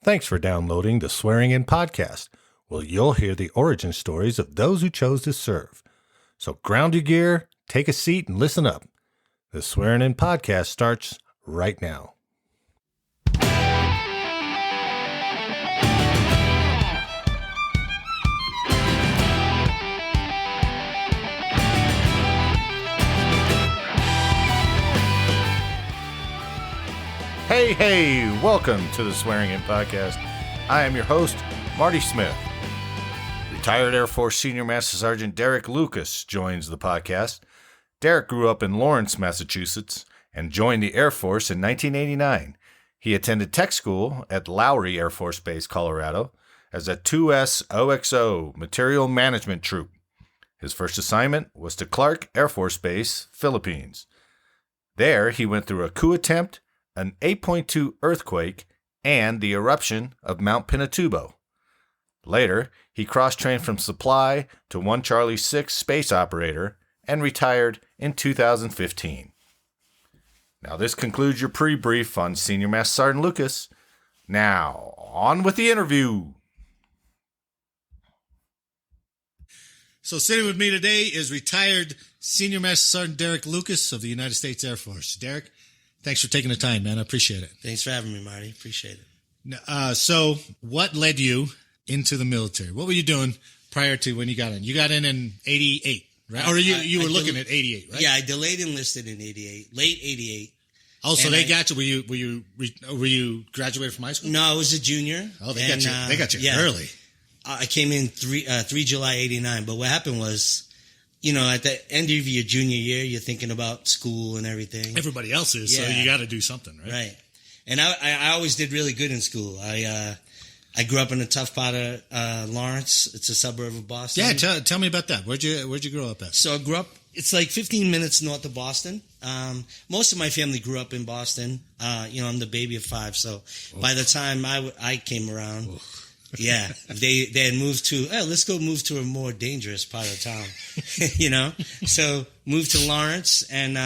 Thanks for downloading the Swearing In Podcast, where you'll hear the origin stories of those who chose to serve. So ground your gear, take a seat, and listen up. The Swearing In Podcast starts right now. Hey, welcome to the Swearing In Podcast. I am your host, Marty Smith. Retired Air Force Senior Master Sergeant Derick Lucas joins the podcast. Derick grew up in Lawrence, Massachusetts, and joined the Air Force in 1989. He attended tech school at Lowry Air Force Base, Colorado, as a 2S OXO Material Management Troop. His first assignment was to Clark Air Force Base, Philippines. There, he went through a coup attempt, an 8.2 earthquake, and the eruption of Mount Pinatubo. Later, he cross-trained from supply to 1 Charlie 6 space operator and retired in 2015. Now, this concludes your pre-brief on Senior Master Sergeant Lucas. Now, on with the interview. So sitting with me today is retired Senior Master Sergeant Derick Lucas of the United States Air Force. Derick, thanks for taking the time, man. I appreciate it. Thanks for having me, Marty. Appreciate it. So what led you into the military? What were you doing prior to when you got in? You got in 88, right? Or you were looking at 88, right? Yeah, I delayed enlisted in 88, late 88. Oh, so they got you. Were you graduated from high school? No, I was a junior. Oh, they got you early. I came in 3 July 89. But what happened was, you know, at the end of your junior year, you're thinking about school and everything. Everybody else is, so you got to do something, right? Right. And I always did really good in school. I grew up in a tough part of Lawrence. It's a suburb of Boston. Yeah, tell me about that. Where'd you grow up at? So I grew up. It's like 15 minutes north of Boston. Most of my family grew up in Boston. I'm the baby of 5, so by the time I came around, yeah, they had moved to. Oh, let's go move to a more dangerous part of town, So moved to Lawrence, and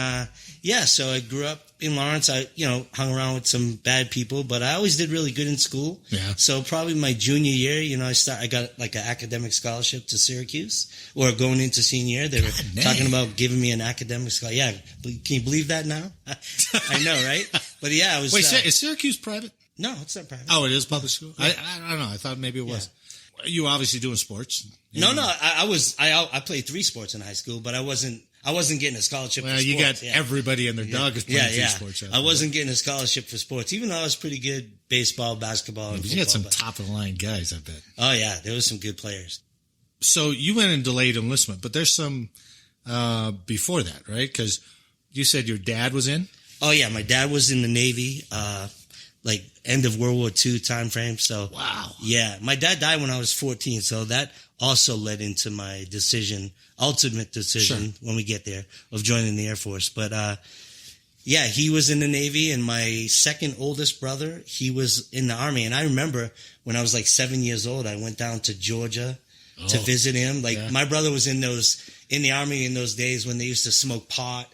so I grew up in Lawrence. I hung around with some bad people, but I always did really good in school. Yeah. So probably my junior year, I got like an academic scholarship to Syracuse, or going into senior year, they were talking about giving me an academic scholarship. Yeah, can you believe that now? I know, right? But yeah, I was. Wait, is Syracuse private? No, it's not private. Oh, it is public school? Yeah. I don't know. I thought maybe it was. Yeah. You were obviously doing sports. No, I played 3 sports in high school, but I wasn't getting a scholarship for sports. You got everybody and their dog is playing 3 sports. I wasn't getting a scholarship for sports, even though I was pretty good baseball, basketball, and football. You had some top-of-the-line guys, I bet. Oh, yeah. There was some good players. So you went in delayed enlistment, but there's some before that, right? Because you said your dad was in? Oh, yeah. My dad was in the Navy, like end of World War II time frame. So, wow. Yeah. My dad died when I was 14, so that also led into my ultimate decision when we get there, of joining the Air Force. But, he was in the Navy, and my second oldest brother, he was in the Army. And I remember when I was like 7 years old, I went down to Georgia to visit him. My brother was in the Army in those days when they used to smoke pot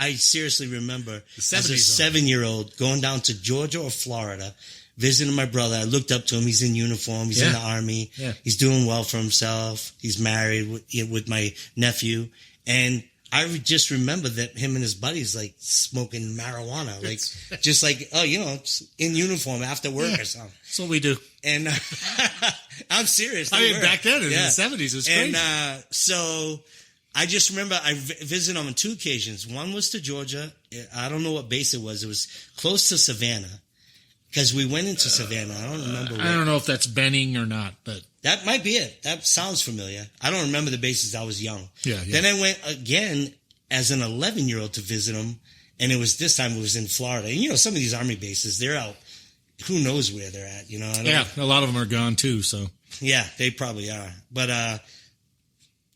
I seriously remember as a 7-year-old going down to Georgia or Florida, visiting my brother. I looked up to him. He's in uniform. He's in the Army. Yeah. He's doing well for himself. He's married with my nephew. And I just remember that him and his buddies smoking marijuana, in uniform after work or something. That's what we do. And I'm serious. Back then in the 70s, it was crazy. And so I just remember I visited him on 2 occasions. One was to Georgia. I don't know what base it was. It was close to Savannah, because we went into Savannah. I don't remember. I don't know if that's Benning or not, but that might be it. That sounds familiar. I don't remember the bases. I was young. Yeah. Then I went again as an 11-year-old to visit him, and this time it was in Florida. And some of these Army bases, they're out. Who knows where they're at? A lot of them are gone too. So yeah, they probably are. But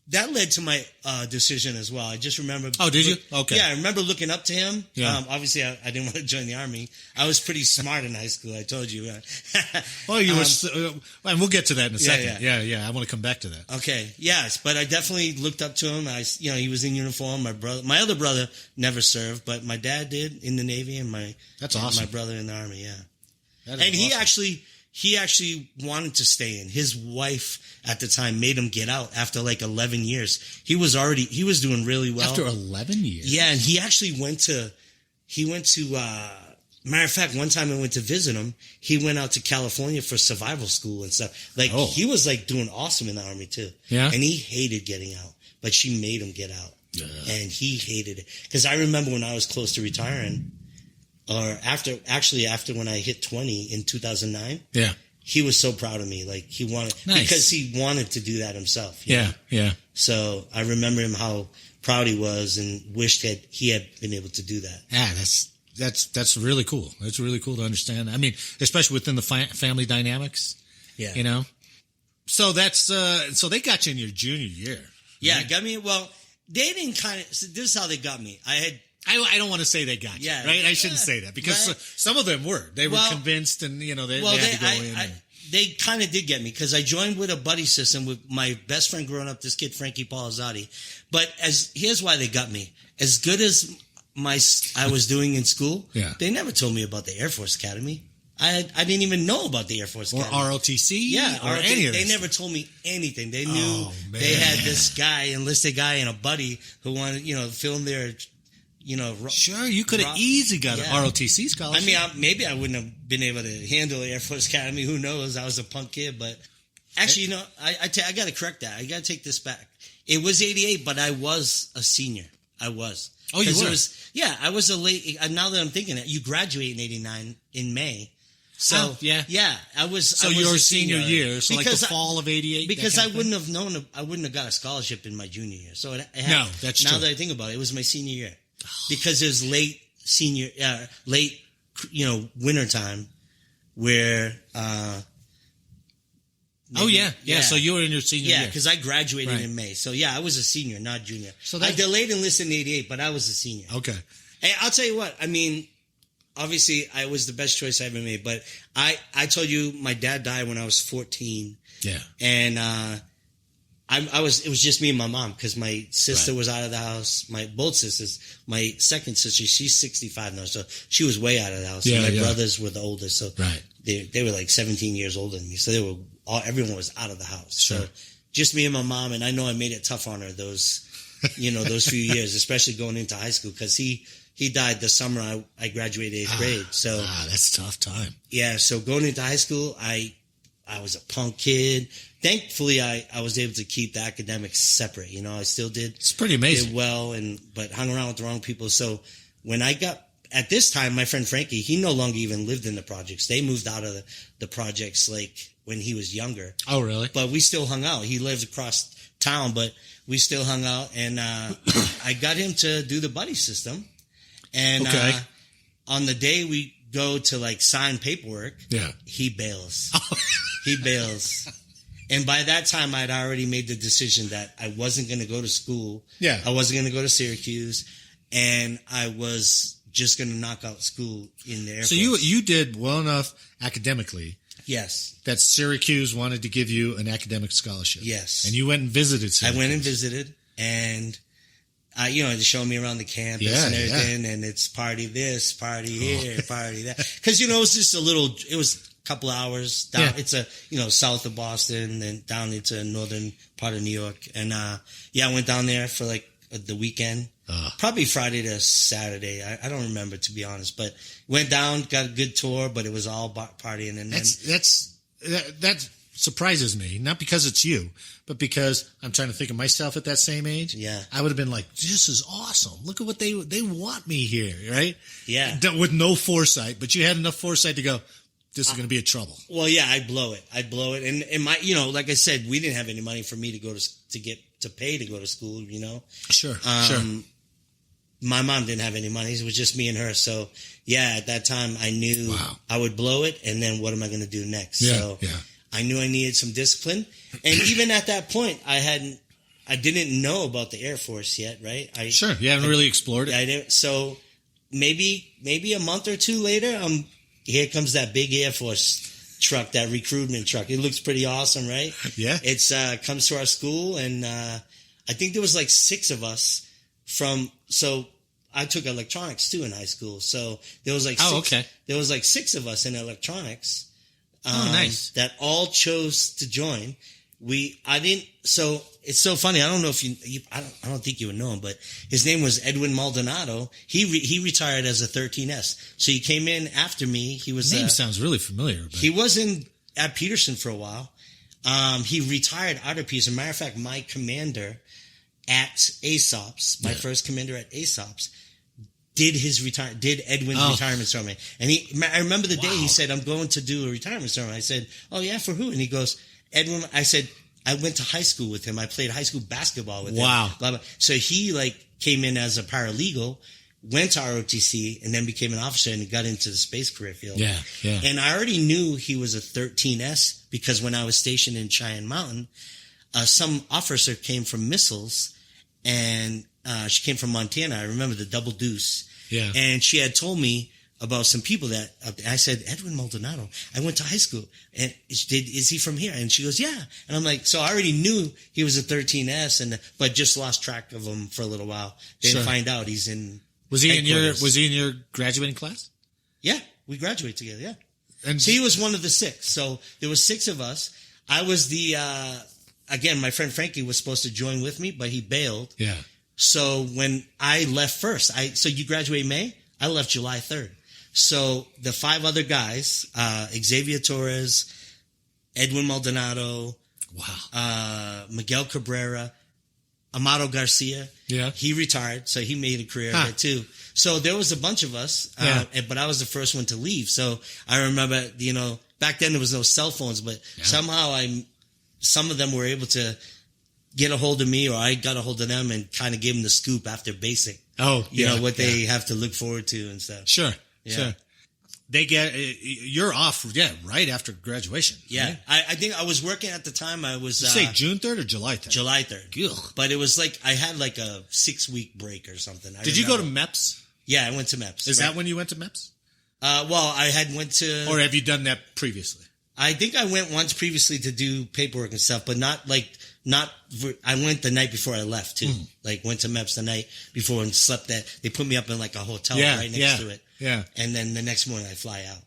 that led to my decision as well. I just remember. Oh, did you? Okay. Yeah, I remember looking up to him. Yeah. Obviously, I didn't want to join the Army. I was pretty smart in high school. I told you. Well, you were, and we'll get to that in a second. Yeah. I want to come back to that. Okay. Yes, but I definitely looked up to him. He was in uniform. My other brother never served, but my dad did in the Navy, and that's awesome. My brother in the Army. Yeah. That is And awesome. he actually wanted to stay in. His wife at the time made him get out after like 11 years. He was doing really well. After 11 years? Yeah, and he actually went to, matter of fact, one time I went to visit him, he went out to California for survival school and stuff. Like, he was like doing awesome in the Army too. Yeah. And he hated getting out, but she made him get out. Yeah. And he hated it. Because I remember when I was close to retiring, or after when I hit 20 in 2009, Yeah. he was so proud of me. Like, he wanted, because he wanted to do that himself. you know? Yeah. So I remember him how proud he was and wished that he had been able to do that. Yeah, that's really cool. That's really cool to understand. I mean, especially within the family dynamics. Yeah. You know? So that's, so they got you in your junior year. Yeah, got me. Well, they didn't this is how they got me. I don't want to say they got you, Yeah. right? I shouldn't say that because Right. some of them were. They were Well, convinced and, they had to go in. They kind of did get me because I joined with a buddy system with my best friend growing up, this kid, Frankie Palazzati. But here's why they got me. As good as I was doing in school, Yeah. they never told me about the Air Force Academy. I didn't even know about the Air Force Or Academy. ROTC? Yeah, or any of they this. never told me anything. They knew Oh, man. they had this guy, enlisted guy, and a buddy who wanted, film their, Sure, you could have easily got an Yeah. ROTC scholarship. I mean, maybe I wouldn't have been able to handle the Air Force Academy. Who knows? I was a punk kid, but actually, I got to correct that. I got to take this back. It was 88, but I was a senior. I was. Oh, you 'Cause were? I was a late. Now that I'm thinking it, you graduate in 89 in May. So yeah. I was. So I was your a senior year, so like Because the fall of 88? Because I wouldn't have known. I wouldn't have got a scholarship in my junior year. So No, that's now true. that I think about it, it was my senior year because it was late winter time where. So you were in your senior year. Yeah, because I graduated Right. in May. So yeah, I was a senior, not junior. So I delayed enlisted in 88, but I was a senior. Okay. And I'll tell you what, I mean, obviously I was the best choice I ever made, but I told you my dad died when I was 14. Yeah. And it was just me and my mom because my sister was out of the house. Both sisters. My second sister, she's 65 now, so she was way out of the house. Yeah, and my yeah. brothers were the oldest, so Right. they were like 17 years older than me. So everyone was out of the house. Sure. So just me and my mom, and I know I made it tough on her those few years, especially going into high school because he died the summer I graduated 8th grade. So that's a tough time. yeah, so going into high school, I was a punk kid. Thankfully, I was able to keep the academics separate. I still did. It's pretty amazing. Did well, but hung around with the wrong people. So when I got at this time, my friend Frankie, he no longer even lived in the projects. They moved out of the projects like when he was younger. Oh, really? But we still hung out. He lives across town, but we still hung out. And I got him to do the buddy system. And on the day we go to like sign paperwork, he bails. He bails. And by that time, I'd already made the decision that I wasn't going to go to school. Yeah. I wasn't going to go to Syracuse. And I was just going to knock out school in the Air Force. So you did well enough academically. Yes. That Syracuse wanted to give you an academic scholarship. Yes. And you went and visited Syracuse. I went and visited, and they showed me around the campus and everything, and it's party this, party here, party that. Because it was just it was a couple hours down. It's south of Boston and down into northern part of New York, and I went down there for like the weekend. Probably Friday to Saturday. I don't remember, to be honest, but went down, got a good tour, but it was all partying. And that surprises me, not because it's you, but because I'm trying to think of myself at that same age. Yeah. I would have been like, this is awesome. Look at what they want me here, right? Yeah. With no foresight, but you had enough foresight to go, this is going to be a trouble. Well, yeah, I'd blow it. And my, like I said, we didn't have any money for me to go to pay to go to school, Sure. My mom didn't have any money. It was just me and her. So yeah, at that time I knew I would blow it. And then what am I going to do next? So I knew I needed some discipline. And even at that point, I didn't know about the Air Force yet. Right. You haven't really explored it. I didn't. So maybe a month or two later, here comes that big Air Force truck, that recruitment truck. It looks pretty awesome, right? Yeah. It's comes to our school, and I think there was like 6 of us I took electronics too in high school. So there was like there was like 6 of us in electronics. Nice. That all chose to join. So it's so funny. I don't know if I don't think you would know him, but his name was Edwin Maldonado. He retired as a 13S. So he came in after me. He was, his name sounds really familiar. But... He was at Peterson for a while. He retired out of Peterson. Matter of fact, my commander at ASOPS, my first commander at ASOPS, did Edwin's retirement ceremony. And I remember the day he said, I'm going to do a retirement ceremony. I said, oh yeah, for who? And he goes, Edwin, I said, I went to high school with him. I played high school basketball with him. Blah, blah. So he came in as a paralegal, went to ROTC, and then became an officer and got into the space career field. Yeah. And I already knew he was a 13S because when I was stationed in Cheyenne Mountain, some officer came from missiles, and she came from Montana. I remember the Double Deuce. Yeah. And she had told me about some people that I said, Edwin Maldonado, I went to high school, and is he from here? And she goes, yeah. And I'm like, so I already knew he was a 13S, but just lost track of him for a little while. Didn't find out he's in. Was he in your graduating class? Yeah, we graduated together. Yeah. And so he was one of the 6. So there was 6 of us. I was again, my friend Frankie was supposed to join with me, but he bailed. Yeah. So when I left first, so you graduate May? I left July 3rd. So the 5 other guys, Xavier Torres, Edwin Maldonado, Miguel Cabrera, Amado Garcia. Yeah. He retired, so he made a career of it too. So there was a bunch of us, but I was the first one to leave. So I remember, back then there was no cell phones, but somehow some of them were able to get a hold of me, or I got a hold of them and kind of gave them the scoop after basic. Oh, what they have to look forward to and stuff. Sure. They you're off, right after graduation. Yeah. Right? I think I was working at the time. I was. Did you say June 3rd or July 3rd? July 3rd. Ugh. But it was like, I had like a 6-week break or something. Did you go to MEPS? Yeah, I went to MEPS. Is that when you went to MEPS? Well, I had went to. Or have you done that previously? I think I went once previously to do paperwork and stuff, but not. I went the night before I left too. Went to MEPS the night before and slept they put me up in like a hotel right next to it. Yeah. And then the next morning I fly out.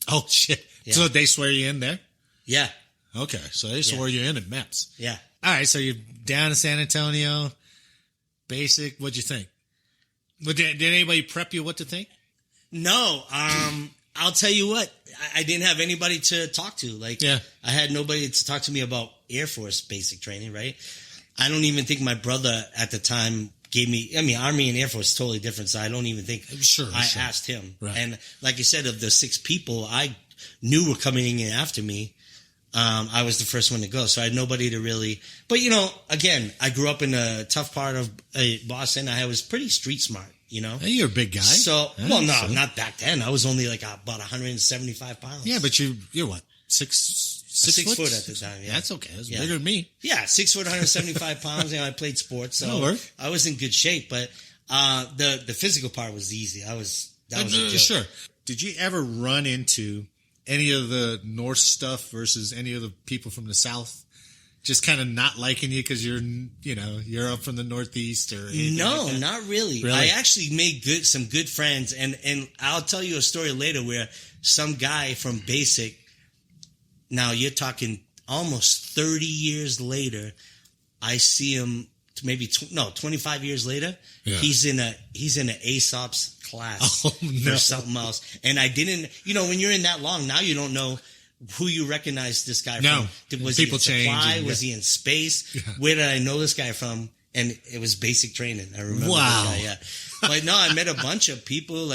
Oh shit. Yeah. So they swear you in there? Yeah. Okay. So they swore you in at MEPS. Yeah. All right. So you're down in San Antonio. Basic. What'd you think? Did anybody prep you what to think? No. I'll tell you what. I didn't have anybody to talk to. I had nobody to talk to me about Air Force basic training, right? I don't even think my brother at the time gave me, Army and Air Force is totally different, so I don't even think I asked him. Right. And like you said, of the 6 people I knew were coming in after me, I was the first one to go, so I had nobody to really, but again, I grew up in a tough part of Boston. I was pretty street smart. Hey, you're a big guy. So, not back then. I was only like about 175 pounds. Yeah, but you're what? 6 foot at the time. Yeah, that's okay. That's bigger than me. Yeah, 6 foot, 175 pounds. I played sports, so I was in good shape. But the physical part was easy. That was a joke. Sure. Did you ever run into any of the North stuff versus any of the people from the South? Just kind of not liking you because you're up from the Northeast or anything? No, like that? Not really. I actually made some good friends, and I'll tell you a story later where some guy from basic. Now you're talking almost 30 years later. I see him maybe 25 years later. Yeah. He's in a ASOPS class for something else. And I didn't, when you're in that long, now you don't know who you recognize this guy from. Was people he in supply? change. Was he in space? Yeah. Where did I know this guy from? And it was basic training. I remember. Wow. That guy, yeah. But no, I met a bunch of people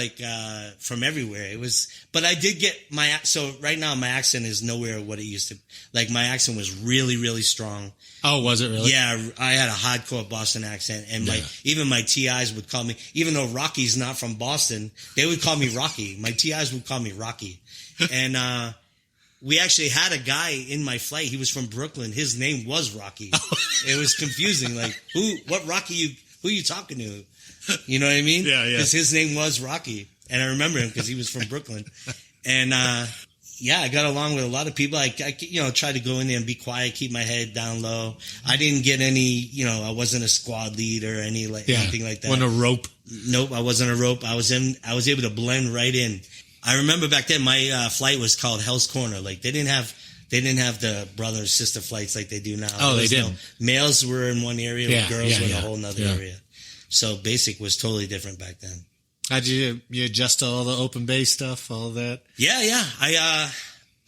from everywhere. But I did get so right now my accent is nowhere what it used to. My accent was really, really strong. Oh, was it really? Yeah, I had a hardcore Boston accent, and even my TIs would call me, even though Rocky's not from Boston, they would call me Rocky. My TIs would call me Rocky. And, we actually had a guy in my flight. He was from Brooklyn. His name was Rocky. It was confusing. What Rocky who are you talking to? You know what I mean? Yeah. Because his name was Rocky. And I remember him because he was from Brooklyn. And, I got along with a lot of people. I tried to go in there and be quiet, keep my head down low. I didn't get any, I wasn't a squad lead or anything like that. Wasn't a rope. Nope, I wasn't a rope. I was able to blend right in. I remember back then my flight was called Hell's Corner. Like they didn't have the brother and sister flights like they do now. Oh, they didn't. Males were in one area, girls were in a whole nother area. So basic was totally different back then. How'd you adjust to all the open base stuff, all of that? Yeah.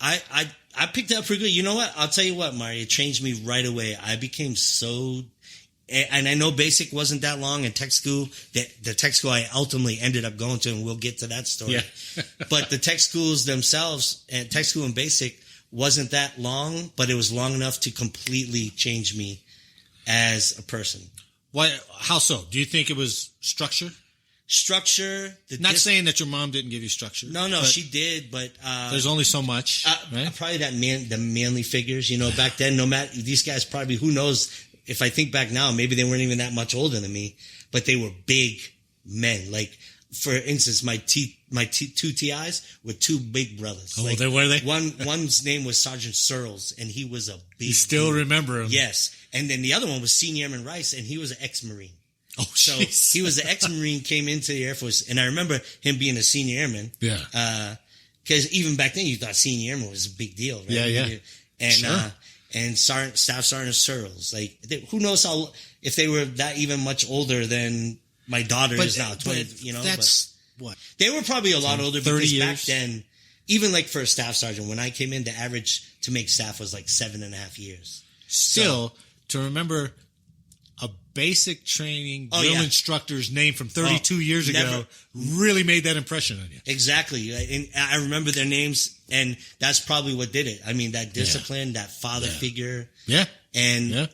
I picked it up pretty good. You know what? I'll tell you what, Mario, it changed me right away. I became so, and I know basic wasn't that long, and tech school, the tech school I ultimately ended up going to, and we'll get to that story. Yeah. But the tech schools themselves, and tech school and basic wasn't that long, but it was long enough to completely change me as a person. Why? How so? Do you think it was structure? Not saying that your mom didn't give you structure. No, she did, but there's only so much, right? Probably the manly figures. Back then, no matter these guys, probably who knows. If I think back now, maybe they weren't even that much older than me, but they were big men. Like for instance, my two TIs were two big brothers. Oh, were they? One's name was Sergeant Searles, and he was a big. You still remember him? Yes, and then the other one was Senior Airman Rice, and he was an ex-Marine. Oh, so he was an ex-Marine, came into the Air Force, and I remember him being a senior airman. Yeah. Because even back then, you thought senior airman was a big deal, right? Yeah. And sure. And Staff Sergeant Searles, who knows if they were that even much older than my daughter is now, 20. That's what they were probably a lot older 30 because years. back then, even like for a staff sergeant, when I came in, the average to make staff was like 7.5 years. Still, to remember a basic training drill instructor's name from 32 years ago really made that impression on you. Exactly. And I remember their names, and that's probably what did it. I mean, that discipline, that father figure. Yeah. And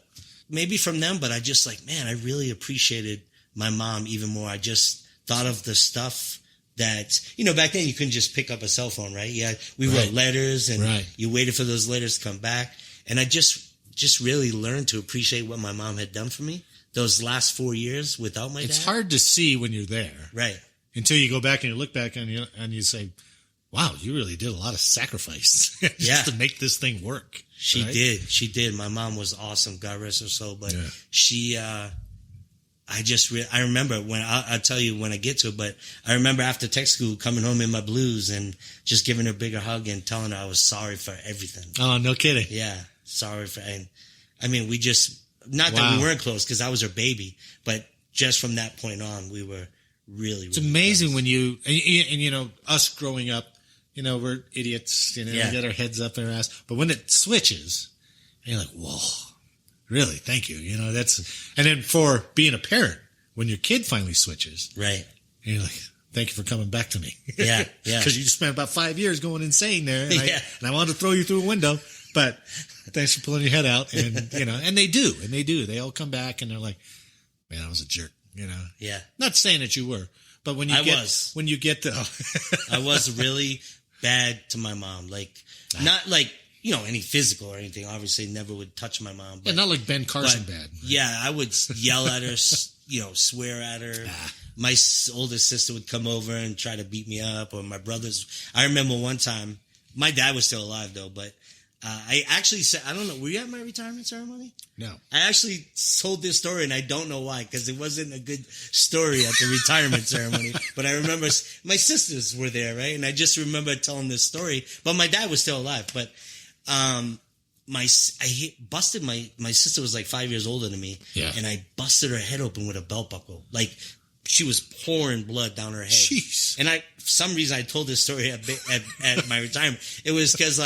maybe from them, but I just I really appreciated my mom even more. I just thought of the stuff that, back then you couldn't just pick up a cell phone, right? Yeah. We wrote letters, and you waited for those letters to come back. And I just really learned to appreciate what my mom had done for me those last 4 years without my dad. It's hard to see when you're there. Right. Until you go back and you look back and you say, wow, you really did a lot of sacrifice just to make this thing work. She did. My mom was awesome. God rest her soul. But she, I remember I'll tell you when I get to it, but I remember after tech school coming home in my blues and just giving her a bigger hug and telling her I was sorry for everything. Oh, no kidding. Yeah. Sorry for, and I mean, we just, not that we weren't close because I was her baby, but just from that point on, we were really, it's amazing close. When and us growing up, we're idiots, we get our heads up our ass, but when it switches, and you're like, whoa, really? Thank you. And then for being a parent, when your kid finally switches, right. And you're like, thank you for coming back to me. Yeah. Because you spent about 5 years going insane there. And I wanted to throw you through a window. But thanks for pulling your head out, and and they do. They all come back, and they're like, "Man, I was a jerk," Yeah. Not saying that you were, but when you get to, I was really bad to my mom. Not any physical or anything. Obviously, never would touch my mom. But, not like Ben Carson bad. Right? Yeah, I would yell at her, swear at her. My oldest sister would come over and try to beat me up, or my brothers. I remember one time, my dad was still alive though, but. I actually said, I don't know, were you at my retirement ceremony? No. I actually told this story, and I don't know why, because it wasn't a good story at the retirement ceremony. But I remember my sisters were there, right? And I just remember telling this story. But my dad was still alive. But my sister was like 5 years older than me. Yeah. And I busted her head open with a belt buckle. Like, she was pouring blood down her head. Jeez. And for some reason, I told this story at my retirement. It was because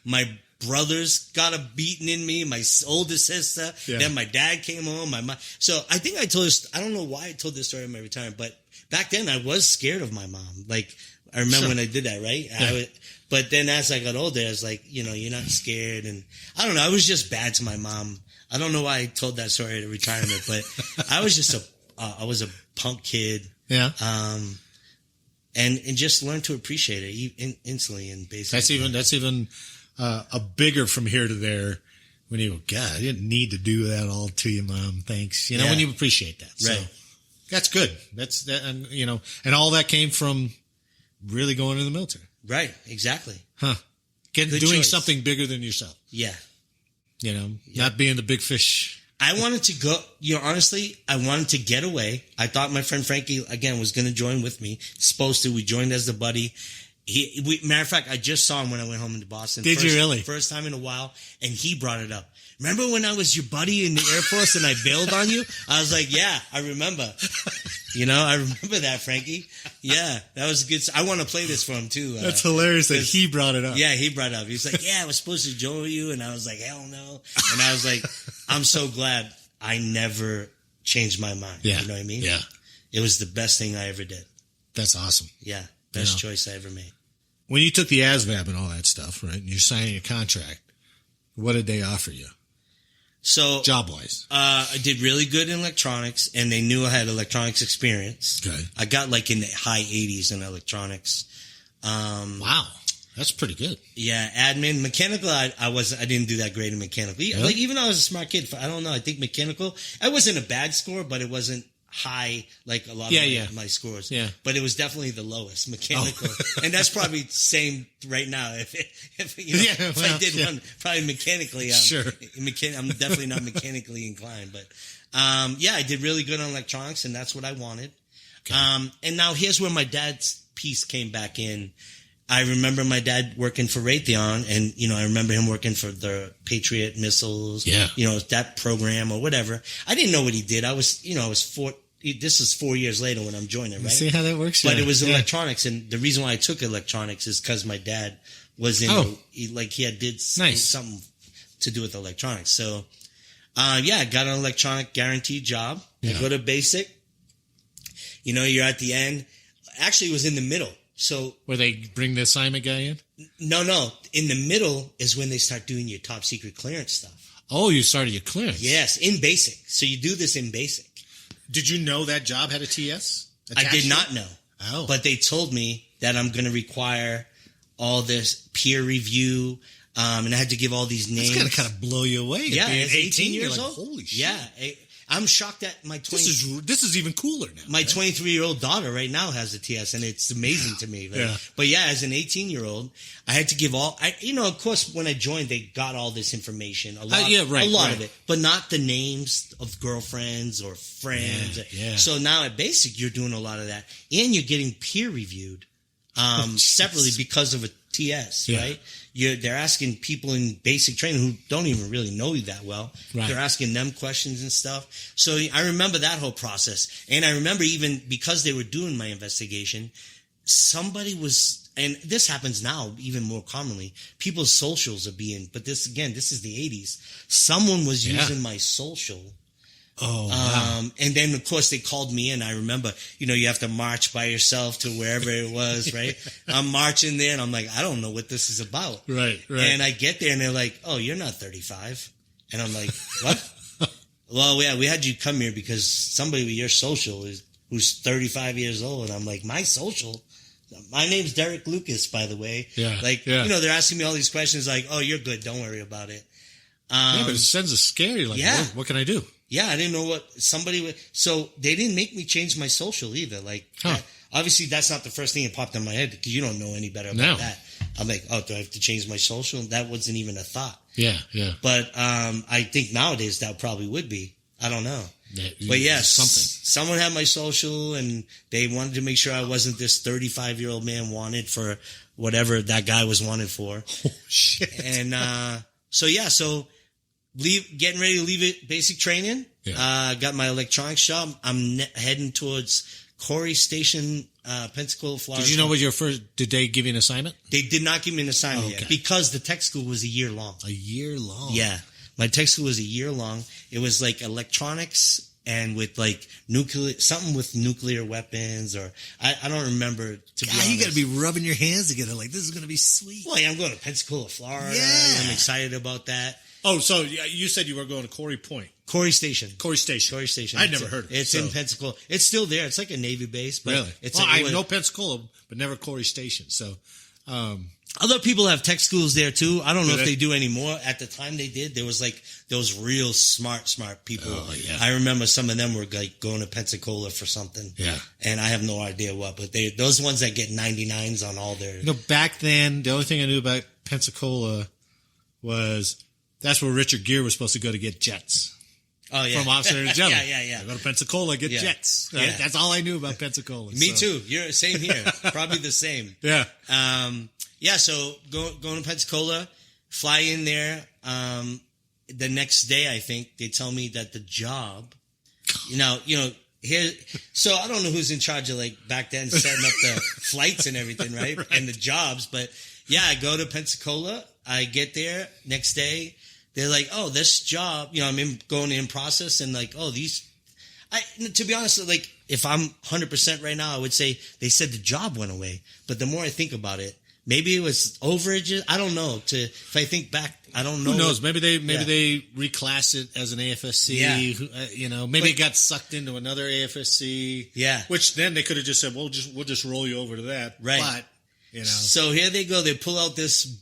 my brothers got a beating in me, my oldest sister. Yeah. Then my dad came home. My mom. So I think I told this. I don't know why I told this story at my retirement, but back then I was scared of my mom. Like I remember when I did that, right? Yeah. But then as I got older, I was like, you're not scared, and I don't know. I was just bad to my mom. I don't know why I told that story at retirement, but I was just I was a punk kid. Yeah. And just learn to appreciate it instantly and basically. That's even a bigger from here to there when you go, God, I didn't need to do that all to you, Mom. Thanks. When you appreciate that. Right. So that's good. That's that, and all that came from really going to the military. Right. Exactly. Huh. Doing something bigger than yourself. Yeah. You know, not being the big fish. I wanted to go, honestly, I wanted to get away. I thought my friend Frankie, again, was going to join with me. Supposed to. We joined as the buddy. Matter of fact, I just saw him when I went home into Boston. Did you really? First time in a while. And he brought it up. Remember when I was your buddy in the Air Force and I bailed on you? I was like, yeah, I remember. I remember that, Frankie. Yeah, that was good. I want to play this for him, too. That's hilarious that he brought it up. Yeah, he brought it up. He was like, yeah, I was supposed to join you. And I was like, hell no. And I was like, I'm so glad I never changed my mind. Yeah. You know what I mean? Yeah. It was the best thing I ever did. That's awesome. Yeah, best choice I ever made. When you took the ASVAB and all that stuff, right, and you're signing a contract, what did they offer you? So job-wise, I did really good in electronics, and they knew I had electronics experience. Okay, I got like in the high 80s in electronics. Wow, that's pretty good. Yeah, admin, mechanical. I didn't do that great in mechanical. Yeah. Like even though I was a smart kid, I don't know. I think mechanical. I wasn't a bad score, but it wasn't high like a lot of my scores. Yeah, but it was definitely the lowest mechanical, and that's probably the same right now. If I did one, probably mechanically. Sure, I'm definitely not mechanically inclined, but I did really good on electronics, and that's what I wanted. Okay. And now here's where my dad's piece came back in. I remember my dad working for Raytheon, and I remember him working for the Patriot missiles. Yeah, that program or whatever. I didn't know what he did. I was 4. This is 4 years later when I'm joining, right? See how that works? But it was electronics, and the reason why I took electronics is because my dad was in, he did something to do with electronics. So, I got an electronic guaranteed job. I go to basic. You're at the end. Actually, it was in the middle. So where they bring the assignment guy in? No. In the middle is when they start doing your top secret clearance stuff. Oh, you started your clearance? Yes, in basic. So you do this in basic. Did you know that job had a TS? I did not know. Oh. But they told me that I'm going to require all this peer review, and I had to give all these names. It's going to kind of blow you away. Yeah, being 18 years like, old. Holy shit. Yeah. I'm shocked that my this is even cooler now. My 23-year-old daughter right now has a TS, and it's amazing to me. Right? Yeah. But as an 18-year-old, I had to give of course, when I joined, they got all this information, a lot of it, but not the names of girlfriends or friends. Yeah. So now at basic, you're doing a lot of that, and you're getting peer reviewed separately because of a TS, right? They're asking people in basic training who don't even really know you that well. Right. They're asking them questions and stuff. So I remember that whole process. And I remember even because they were doing my investigation, somebody was, and this happens now even more commonly, people's socials are being, but this is the 80s. Someone was using my social. Oh, wow. And then of course they called me in. I remember, you have to march by yourself to wherever it was, right? I'm marching there and I'm like, I don't know what this is about. Right. And I get there and they're like, oh, you're not 35. And I'm like, what? Well, we had you come here because somebody with your social who's 35 years old. And I'm like, my social? My name's Derick Lucas, by the way. Yeah. They're asking me all these questions like, oh, you're good. Don't worry about it. But it sends a scary, what can I do? Yeah, I didn't know what somebody would. So they didn't make me change my social either. Obviously, that's not the first thing that popped in my head because you don't know any better about that. I'm like, oh, do I have to change my social? That wasn't even a thought. Yeah. But I think nowadays that probably would be. I don't know. But yes, someone had my social and they wanted to make sure I wasn't this 35-year-old man wanted for whatever that guy was wanted for. Oh, shit. And so getting ready to leave it basic training. Yeah. Got my electronics job. I'm heading towards Corey Station, Pensacola, Florida. Did you know what your first? Did they give you an assignment? They did not give me an assignment yet because the tech school was a year long. A year long. Yeah, my tech school was a year long. It was like electronics and with like something with nuclear weapons, or I don't remember. To be honest, you got to be rubbing your hands together like this is going to be sweet. Well, I'm going to Pensacola, Florida. Yeah, I'm excited about that. Oh, so you said you were going to Corey Station. I'd never heard of it. It's in Pensacola. It's still there. It's like a Navy base. But really? I know Pensacola, but never Corey Station. So, other people have tech schools there too. I don't know if they do anymore. At the time they did, there was like those real smart people. Oh, yeah. I remember some of them were like going to Pensacola for something. Yeah. And I have no idea what, but those ones that get 99s on all their. Back then, the only thing I knew about Pensacola that's where Richard Gere was supposed to go to get jets. Oh, yeah. From Officer to Gentleman. Yeah. Go to Pensacola, get jets. Yeah. That's all I knew about Pensacola. Me too. You're same here. Probably the same. Yeah. So going to Pensacola, fly in there. The next day, I think they tell me that the job, here. So I don't know who's in charge of like back then setting up the flights and everything, right? And the jobs. But yeah, I go to Pensacola. I get there next day. They're like, oh, this job, I'm going in process and like, oh, to be honest, like if I'm 100% right now, I would say they said the job went away. But the more I think about it, maybe it was overages. I don't know. If I think back, I don't know. Who knows? Maybe they reclass it as an AFSC. Yeah. Maybe it got sucked into another AFSC. Yeah. Which then they could have just said, we'll just roll you over to that. Right. But, So here they go. They pull out those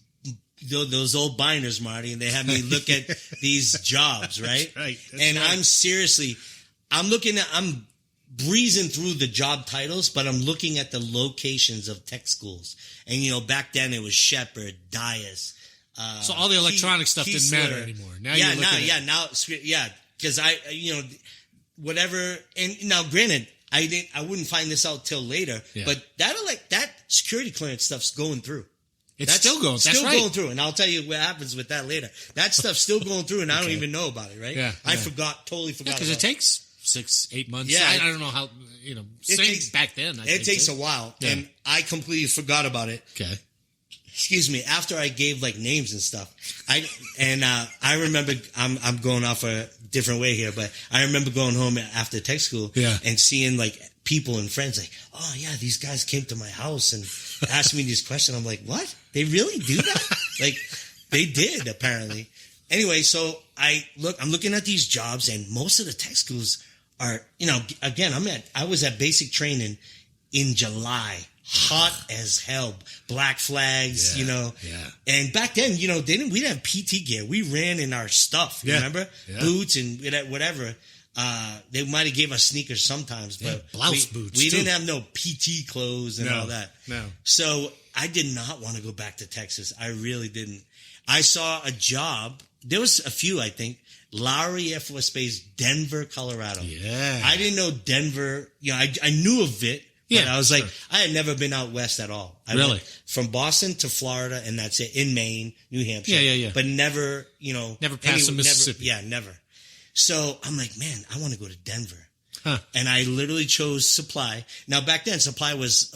old binders, Marty, and they have me look at these jobs, right? That's right. I'm breezing through the job titles, but I'm looking at the locations of tech schools. And, back then it was Shepherd, Dias. So all the electronic stuff didn't matter anymore. Now because whatever. And now, granted, I wouldn't find this out till later, but that security clearance stuff's going through. It's still going. Still going through, and I'll tell you what happens with that later. That stuff's still going through, and I don't even know about it. Right? Yeah. I totally forgot. Because it takes 6-8 months. Yeah, I don't know how. Back then. It takes a while, and I completely forgot about it. Okay. Excuse me. After I gave like names and stuff, I remember. I'm going off a different way here, but I remember going home after tech school, and seeing like people and friends like, oh yeah, these guys came to my house and asked me these questions. I'm like, what? They really do that? Like, they did, apparently. Anyway, so I'm looking at these jobs, and most of the tech schools are, again, I was at basic training in July, hot as hell, black flags, and back then, we didn't have PT gear. We ran in our stuff, remember? Yeah. Boots and whatever. They might have gave us sneakers sometimes, but blouse boots. We didn't have no PT clothes and all that. No. So I did not want to go back to Texas. I really didn't. I saw a job. There was a few, I think. Lowry Air Force Base, Denver, Colorado. Yeah. I didn't know Denver. I knew of it. But I was like, I had never been out west at all. I went from Boston to Florida, and that's it. In Maine, New Hampshire. Yeah. But never, never past the Mississippi. Never. So I'm like, man, I want to go to Denver. And I literally chose Supply. Now, back then, Supply was,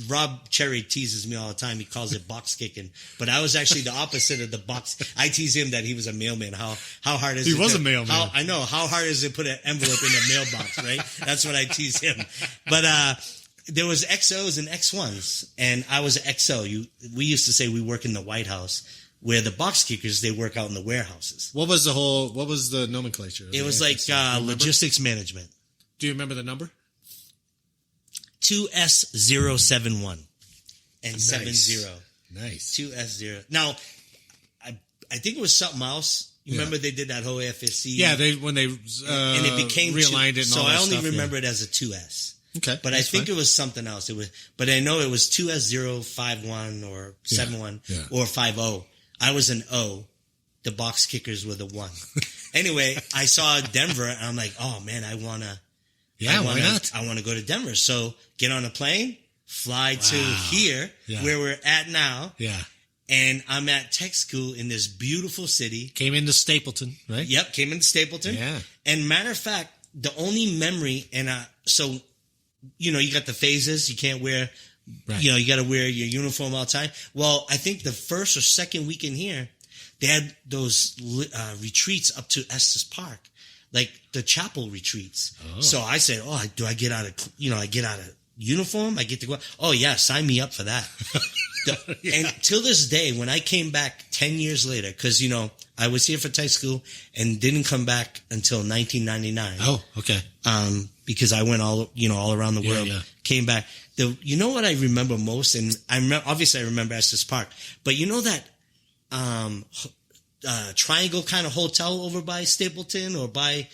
Rob Cherry teases me all the time. He calls it box kicking. But I was actually the opposite of the box. I tease him that he was a mailman. How hard is it? He was a mailman. I know. How hard is it to put an envelope in a mailbox, right? That's what I tease him. But there was XOs and X1s. And I was an XO. We used to say we work in the White House. Where the box kickers, they work out in the warehouses. What was the nomenclature? It was like logistics management. Do you remember the number? 2S071 and Nice. 70. Nice. 2S0. Now, I think it was something else. You remember they did that whole FSC? Yeah, when they and it became realigned 2, it. And so all that I only stuff, remember it as a 2S. Okay, but I think it was something else. But I know it was 2S051 or 71 or 50. I was an O. The box kickers were the 1. Anyway, I saw Denver, and I'm like, oh man, I wanna. Yeah, why not? I want to go to Denver. So get on a plane, fly to here, where we're at now. Yeah. And I'm at tech school in this beautiful city. Came into Stapleton, right? Yep, came into Stapleton. Yeah. And matter of fact, the only memory, and so, you got the phases. You can't wear, you got to wear your uniform all the time. Well, I think the first or second week in here, they had those retreats up to Estes Park. Like the chapel retreats. Oh. So I said, do I get out of, I get out of uniform? I get to go. Oh yeah, sign me up for that. And till this day, when I came back 10 years later, cause I was here for tech school and didn't come back until 1999. Oh, okay. Because I went all around the world, came back. What I remember most, and obviously I remember Estes Park, but that, triangle kind of hotel over by Stapleton or by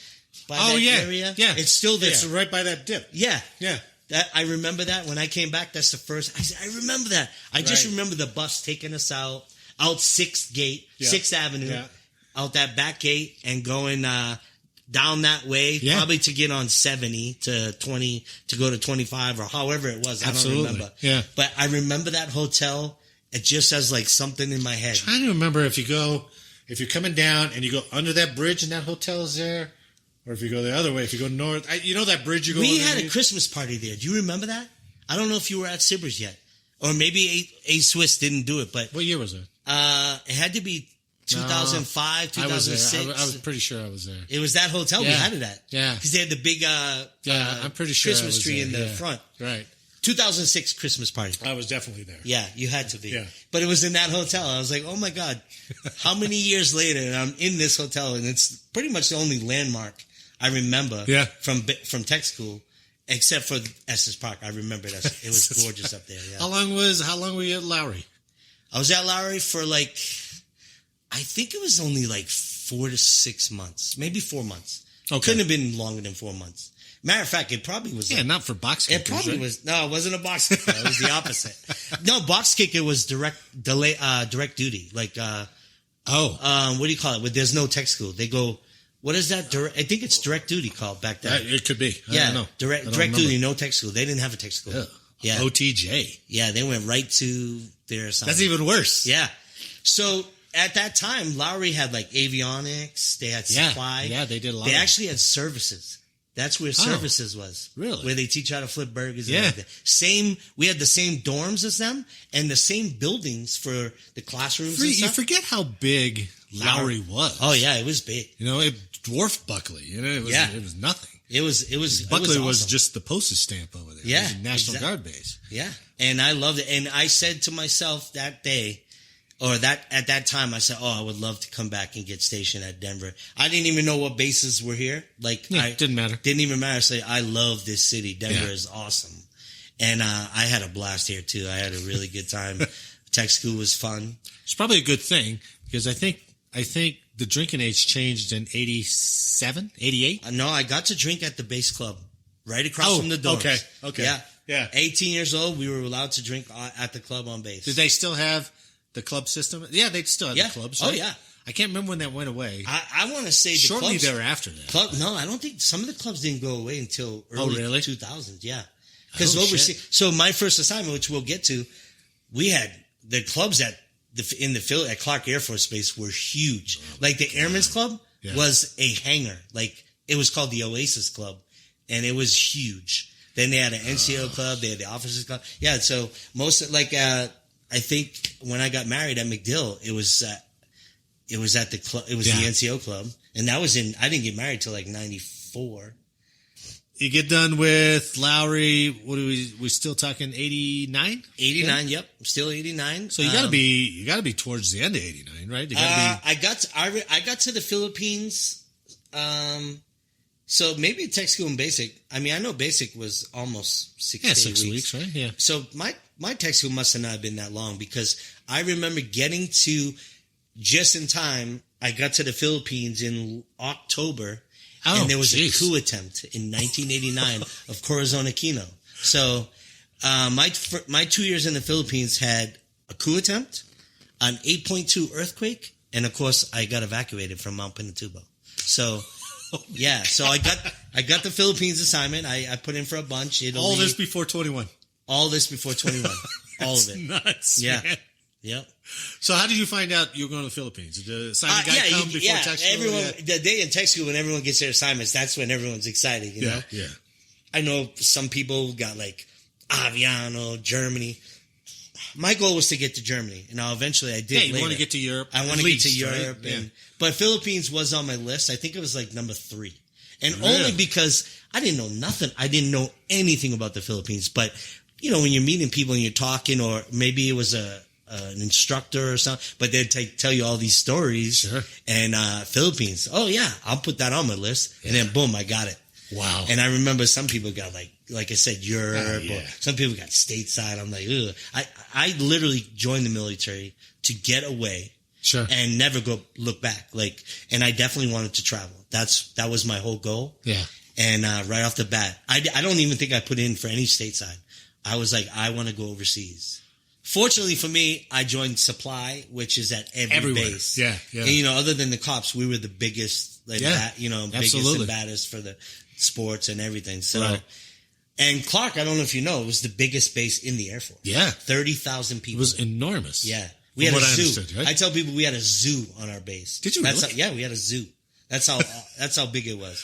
that area. Yeah. It's still there. It's right by that dip. Yeah. Yeah. I remember that when I came back. That's the first. I remember that. I just remember the bus taking us out. out Sixth Avenue, out that back gate, and going down that way, probably to get on 70 to 20 to go to 25 or however it was. I don't remember. Yeah. But I remember that hotel. It just has like something in my head. I'm trying to remember if you're coming down and you go under that bridge and that hotel is there, or if you go the other way, if you go north, you know that bridge you go. We had a Christmas party there. Do you remember that? I don't know if you were at Sibbers yet, or maybe A Swiss didn't do it. But what year was it? It had to be 2005, 2006. I was pretty sure I was there. It was that hotel we had it at. Yeah, because they had the big I'm pretty sure Christmas tree in the front. Right. 2006 Christmas party. I was definitely there. Yeah, you had to be. Yeah. But it was in that hotel. I was like, oh my God, how many years later and I'm in this hotel, and it's pretty much the only landmark I remember from tech school, except for Estes Park. I remember that. It was gorgeous up there. Yeah. How long were you at Lowry? I was at Lowry for I think it was only 4 to 6 months, maybe 4 months. Okay. Couldn't have been longer than 4 months. Matter of fact, it probably was. Yeah, not for box kickers. It probably was. No, it wasn't a box kicker. It was the opposite. No, box kicker was direct duty. What do you call it? There's no tech school. They go, what is that? I think it's direct duty called back then. It could be. I don't know. Direct duty, no tech school. They didn't have a tech school. Ugh. Yeah. OTJ. Yeah, they went right to their assignment. That's even worse. Yeah. So at that time, Lowry had avionics. They had supply. Yeah, they did a lot. They actually had services. That's where services was. Really? Where they teach how to flip burgers and everything. We had the same dorms as them and the same buildings for the classrooms and stuff. You forget how big Lowry was. Oh, yeah, it was big. It dwarfed Buckley. It was nothing. Buckley was just the postage stamp over there. Yeah. It was a National Guard base. Yeah. And I loved it. And I said to myself that day, at that time, I said, I would love to come back and get stationed at Denver. I didn't even know what bases were here. It didn't matter. Didn't even matter. I said, I love this city. Denver is awesome. And I had a blast here, too. I had a really good time. Tech school was fun. It's probably a good thing because I think the drinking age changed in 87, 88. No, I got to drink at the base club right across from the dorms. Okay. Yeah. 18 years old, we were allowed to drink at the club on base. Did they still have the club system? Yeah, they still have the clubs. Right? Oh, yeah. I can't remember when that went away. I want to say shortly thereafter. No, I don't think some of the clubs didn't go away until early 2000s. Yeah, because so my first assignment, which we'll get to, we had the clubs at Clark Air Force Base were huge. The Airmen's Club was a hangar. It was called the Oasis Club, and it was huge. Then they had an NCO club. They had the Officers Club. Yeah, so most I think when I got married at McDill, it was at the club. It was the NCO club, and that was I didn't get married till 94. You get done with Lowry. What are we still talking 89? 89, yep. Still 89. So you gotta be towards the end of 89, right? I got to the Philippines. So maybe tech school and basic. I mean, I know basic was almost 6 weeks, right? Yeah. So my tech school must have not been that long because I remember getting to just in time. I got to the Philippines in October. And there was a coup attempt in 1989 of Corazon Aquino. So my 2 years in the Philippines had a coup attempt, an 8.2 earthquake, and of course I got evacuated from Mount Pinatubo. So so I got the Philippines assignment. I put in for a bunch. All this before 21. All this before 21. All of it. Nuts. Yeah. Man. Yep. So how did you find out you were going to the Philippines? Did the assignment guy come before tech school? The day in tech school when everyone gets their assignments, that's when everyone's excited, you know? Yeah. I know some people got Aviano, Germany. My goal was to get to Germany. And now eventually I did. Yeah, you want to get to Europe. I want to get to Europe. Right? But Philippines was on my list. I think it was number 3. And only because I didn't know nothing. I didn't know anything about the Philippines. But, when you're meeting people and you're talking, or maybe it was an instructor or something, but they'd tell you all these stories. Sure. And Philippines, I'll put that on my list. And then boom, I got it. Wow. And I remember some people got like I said, Europe, or some people got stateside. I'm like, ugh. I literally joined the military to get away. Sure. And never look back. And I definitely wanted to travel. That was my whole goal. Yeah. And right off the bat, I don't even think I put in for any stateside. I was like, I want to go overseas Fortunately for me, I joined Supply, which is at every base. Yeah, yeah. And, other than the cops, we were the biggest, biggest and baddest for the sports and everything. So, right. And Clark, I don't know if you know, it was the biggest base in the Air Force. Yeah. 30,000 people. It was enormous. Yeah. We had a zoo. Right? I tell people we had a zoo on our base. Did you really? Yeah, we had a zoo. That's how big it was.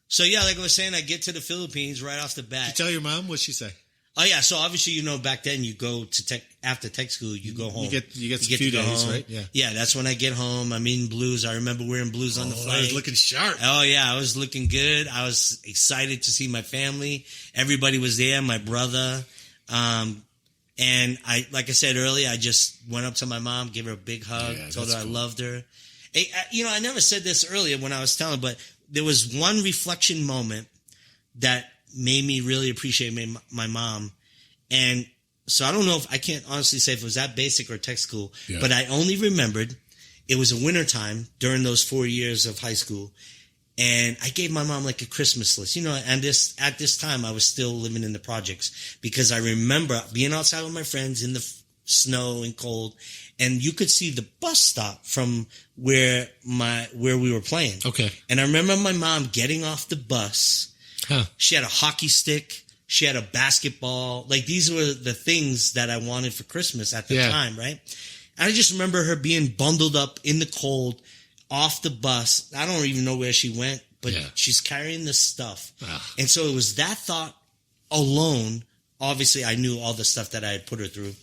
So, yeah, like I was saying, I get to the Philippines right off the bat. Did you tell your mom? What'd she say? Oh, yeah. So, obviously, back then you go to after tech school, you go home. You get a few days, right? Yeah. Yeah, that's when I get home. I'm in blues. I remember wearing blues on the flight. I was looking sharp. Oh, yeah. I was looking good. I was excited to see my family. Everybody was there, my brother. And like I said earlier, I just went up to my mom, gave her a big hug, told her I loved her. I never said this earlier when I was telling, but there was one reflection moment that made me really appreciate my mom. And so I don't know I can't honestly say if it was at basic or tech school, but I only remembered it was a winter time during those 4 years of high school. And I gave my mom like a Christmas list, and at this time I was still living in the projects because I remember being outside with my friends in the snow and cold, and you could see the bus stop from where we were playing. Okay. And I remember my mom getting off the bus. Huh. She had a hockey stick. She had a basketball. Like these were the things that I wanted for Christmas at the time, right? And I just remember her being bundled up in the cold off the bus. I don't even know where she went, but she's carrying this stuff. And so it was that thought alone. Obviously, I knew all the stuff that I had put her through.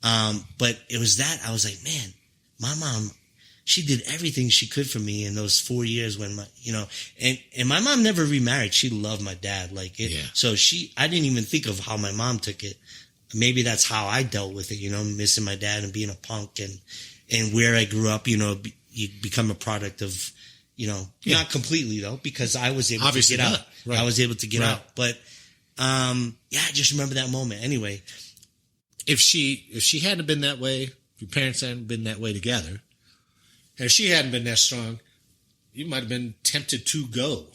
But it was that I was like, man, my mom, she did everything she could for me in those 4 years when and my mom never remarried. She loved my dad. So I didn't even think of how my mom took it. Maybe that's how I dealt with it, missing my dad and being a punk and where I grew up, you become a product of, not completely though, because I was able to get out. Right. I was able to get out. But, I just remember that moment. Anyway, if she hadn't been that way, if your parents hadn't been that way together, and if she hadn't been that strong, you might have been tempted to go.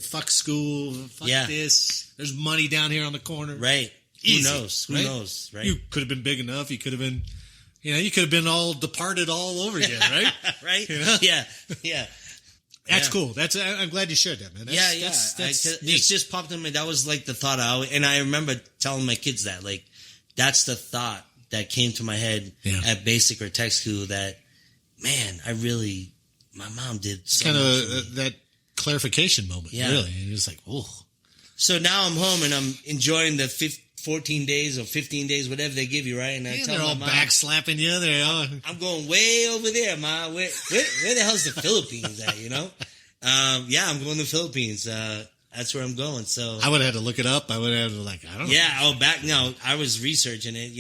Fuck school, fuck this. There's money down here on the corner. Right. Easy, Who knows, right? You could have been big enough. You could have been, you could have been all departed all over again, right? Right? Yeah. That's cool. I'm glad you shared that, man. It just popped in my. That was like the thought and I remember telling my kids that, like, that's the thought that came to my head at basic or tech school. That, man, my mom did so kind much of that clarification moment. Yeah, really. And it's like, oh. So now I'm home and I'm enjoying the 14 days or 15 days, whatever they give you, right? And I tell they're all my mom, back slapping you. They're all... I'm going way over there, Ma. Where the hell's the Philippines at, I'm going to the Philippines. That's where I'm going. So I would have had to look it up. I would have had to I don't know. I was researching it,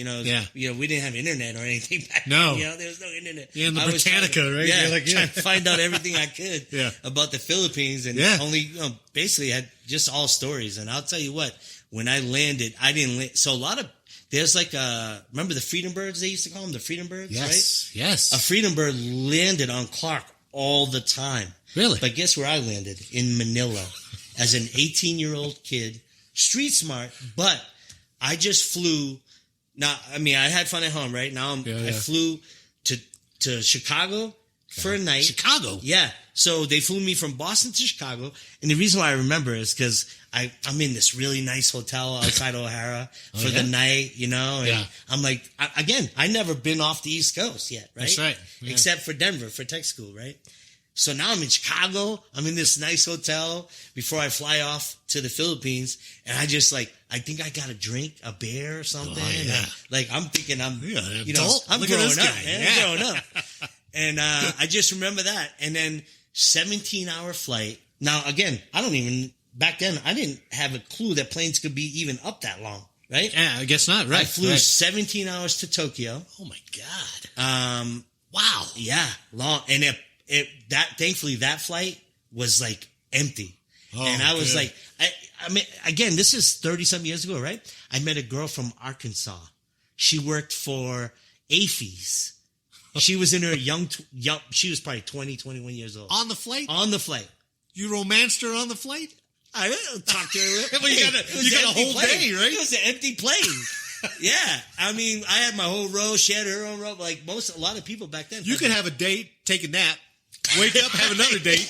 we didn't have internet or anything back then. No. There was no internet. Yeah, in the Britannica, right? Yeah, trying to find out everything I could about the Philippines and only, basically had just all stories. And I'll tell you what, when I landed, I didn't land. So a lot of, there's remember the Freedom Birds? They used to call them the Freedom Birds, right? Yes. A Freedom Bird landed on Clark all the time. Really? But guess where I landed? In Manila. As an 18-year-old kid, street smart, but I just flew. Now, I had fun at home, right? Now I flew to Chicago for a night. Chicago? Yeah. So they flew me from Boston to Chicago. And the reason why I remember is because I'm in this really nice hotel outside O'Hara for the night, and I'm like, I never been off the East Coast yet, right? That's right. Yeah. Except for Denver for tech school, right? So now I'm in Chicago. I'm in this nice hotel before I fly off to the Philippines. And I just I think I got a drink, a beer or something. Oh, yeah. And, I'm thinking I'm Look growing at this up, guy. man. Yeah. I'm growing up. And I just remember that. And then 17-hour flight. Now, again, back then, I didn't have a clue that planes could be even up that long, right? Yeah, I guess not, right. I flew 17 hours to Tokyo. Oh, my God. Wow. Yeah, long. And thankfully that flight was empty. Oh, and I was good. again, this is 30-some years ago, right? I met a girl from Arkansas. She worked for AFES. She was in her young, she was probably 20, 21 years old. On the flight? On the flight. You romanced her on the flight? I talked to her. Well, you got a whole day, right? It was an empty plane. Yeah, I mean, I had my whole row. She had her own row. Like a lot of people back then. You could have a date, take a nap, wake up, have another date.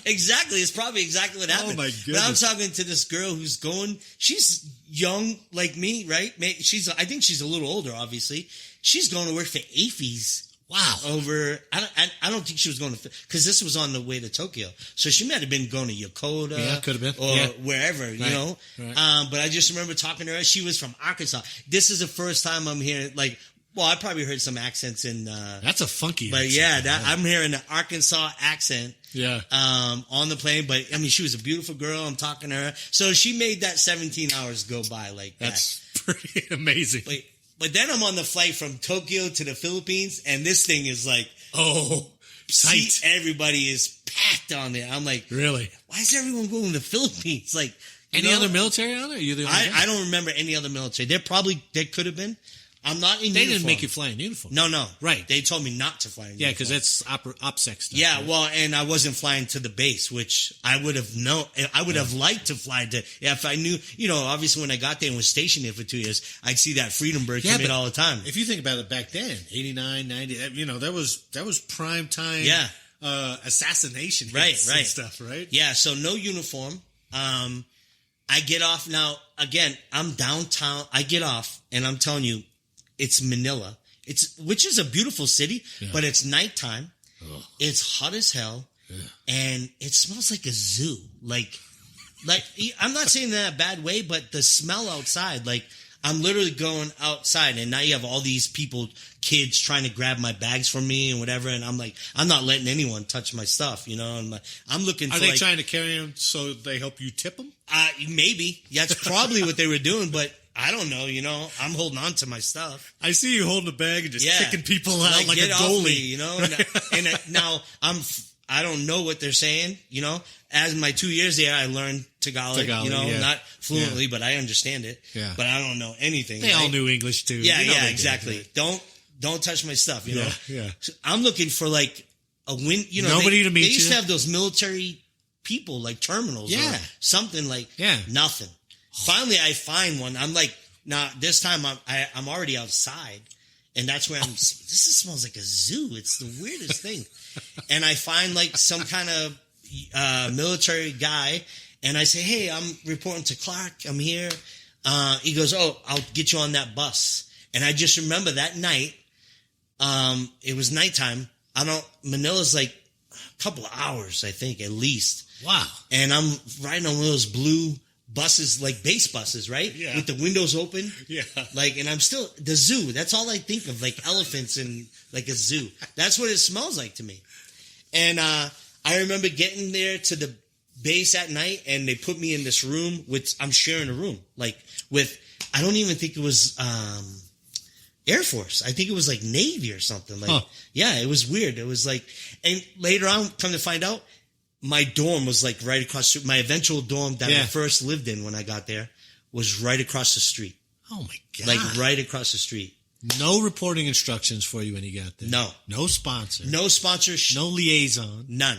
Exactly. It's probably exactly what happened. Oh my goodness! But I'm talking to this girl who's going. She's young like me, right? I think she's a little older. Obviously, she's going to work for AFB's. Wow. Over, I don't think she was going to, because this was on the way to Tokyo. So she might have been going to Yokota. Yeah, could have been. Or wherever, you know. Right. But I just remember talking to her. She was from Arkansas. This is the first time I'm hearing, like, well, I probably heard some accents in. That's a funky But accent. yeah, I'm hearing the Arkansas accent. Yeah. On the plane. But, I mean, she was a beautiful girl. I'm talking to her. So she made that 17 hours go by like that. That's pretty amazing. But then I'm on the flight from Tokyo to the Philippines, and this thing is like, tight. Everybody is packed on there. I'm like, really? Why is everyone going to the Philippines? Like, any other military on there? Are you the only guy? I don't remember any other military. There could have been. I'm not in uniform. They didn't make you fly in uniform. No. Right. They told me not to fly in uniform. Yeah, because that's OPSEC stuff. Yeah, right? well, and I wasn't flying to the base, which I would have have liked to fly to. Yeah, if I knew, obviously when I got there and was stationed there for 2 years, I'd see that Freedom Bird come in all the time. If you think about it back then, 89, 90, that was prime time. Yeah. Assassination. Right. And stuff, right? Yeah. So no uniform. I get off now. Again, I'm downtown. I get off, and I'm telling you, it's Manila. Which is a beautiful city, but it's nighttime. Ugh. It's hot as hell, and it smells like a zoo. Like I'm not saying that in a bad way, but the smell outside, like I'm literally going outside, and now you have all these kids trying to grab my bags from me and whatever, and I'm like, I'm not letting anyone touch my stuff, and I'm looking for. Are they trying to carry them so they help you tip them? Maybe. That's probably what they were doing, but I don't know, I'm holding on to my stuff. I see you holding the bag and just kicking people out like a goalie. And now I don't know what they're saying, As my 2 years there, I learned Tagalog, not fluently, but I understand it. Yeah. But I don't know anything. They all knew English too. Yeah, exactly. Right? Don't touch my stuff, Yeah. So I'm looking for like a win, Nobody to meet you. They used to have those military people, like terminals or something like nothing. Finally, I find one. I'm like, nah, this time I'm already outside. And that's where this smells like a zoo. It's the weirdest thing. And I find like some kind of military guy. And I say, hey, I'm reporting to Clark. I'm here. He goes, oh, I'll get you on that bus. And I just remember that night, it was nighttime. Manila's like a couple of hours, I think, at least. Wow. And I'm riding on one of those blue buses, like base buses, right? Yeah. With the windows open. Yeah. And I'm still, the zoo, that's all I think of, like elephants and like a zoo. That's what it smells like to me. And I remember getting there to the base at night, and they put me in this room I'm sharing a room, I don't even think it was Air Force. I think it was like Navy or something. Yeah, it was weird. It was like, and later on, come to find out, my dorm was like right across. My eventual dorm that I first lived in when I got there was right across the street. Oh my God! Like right across the street. No reporting instructions for you when you got there. No sponsor. No sponsors. No liaison. None.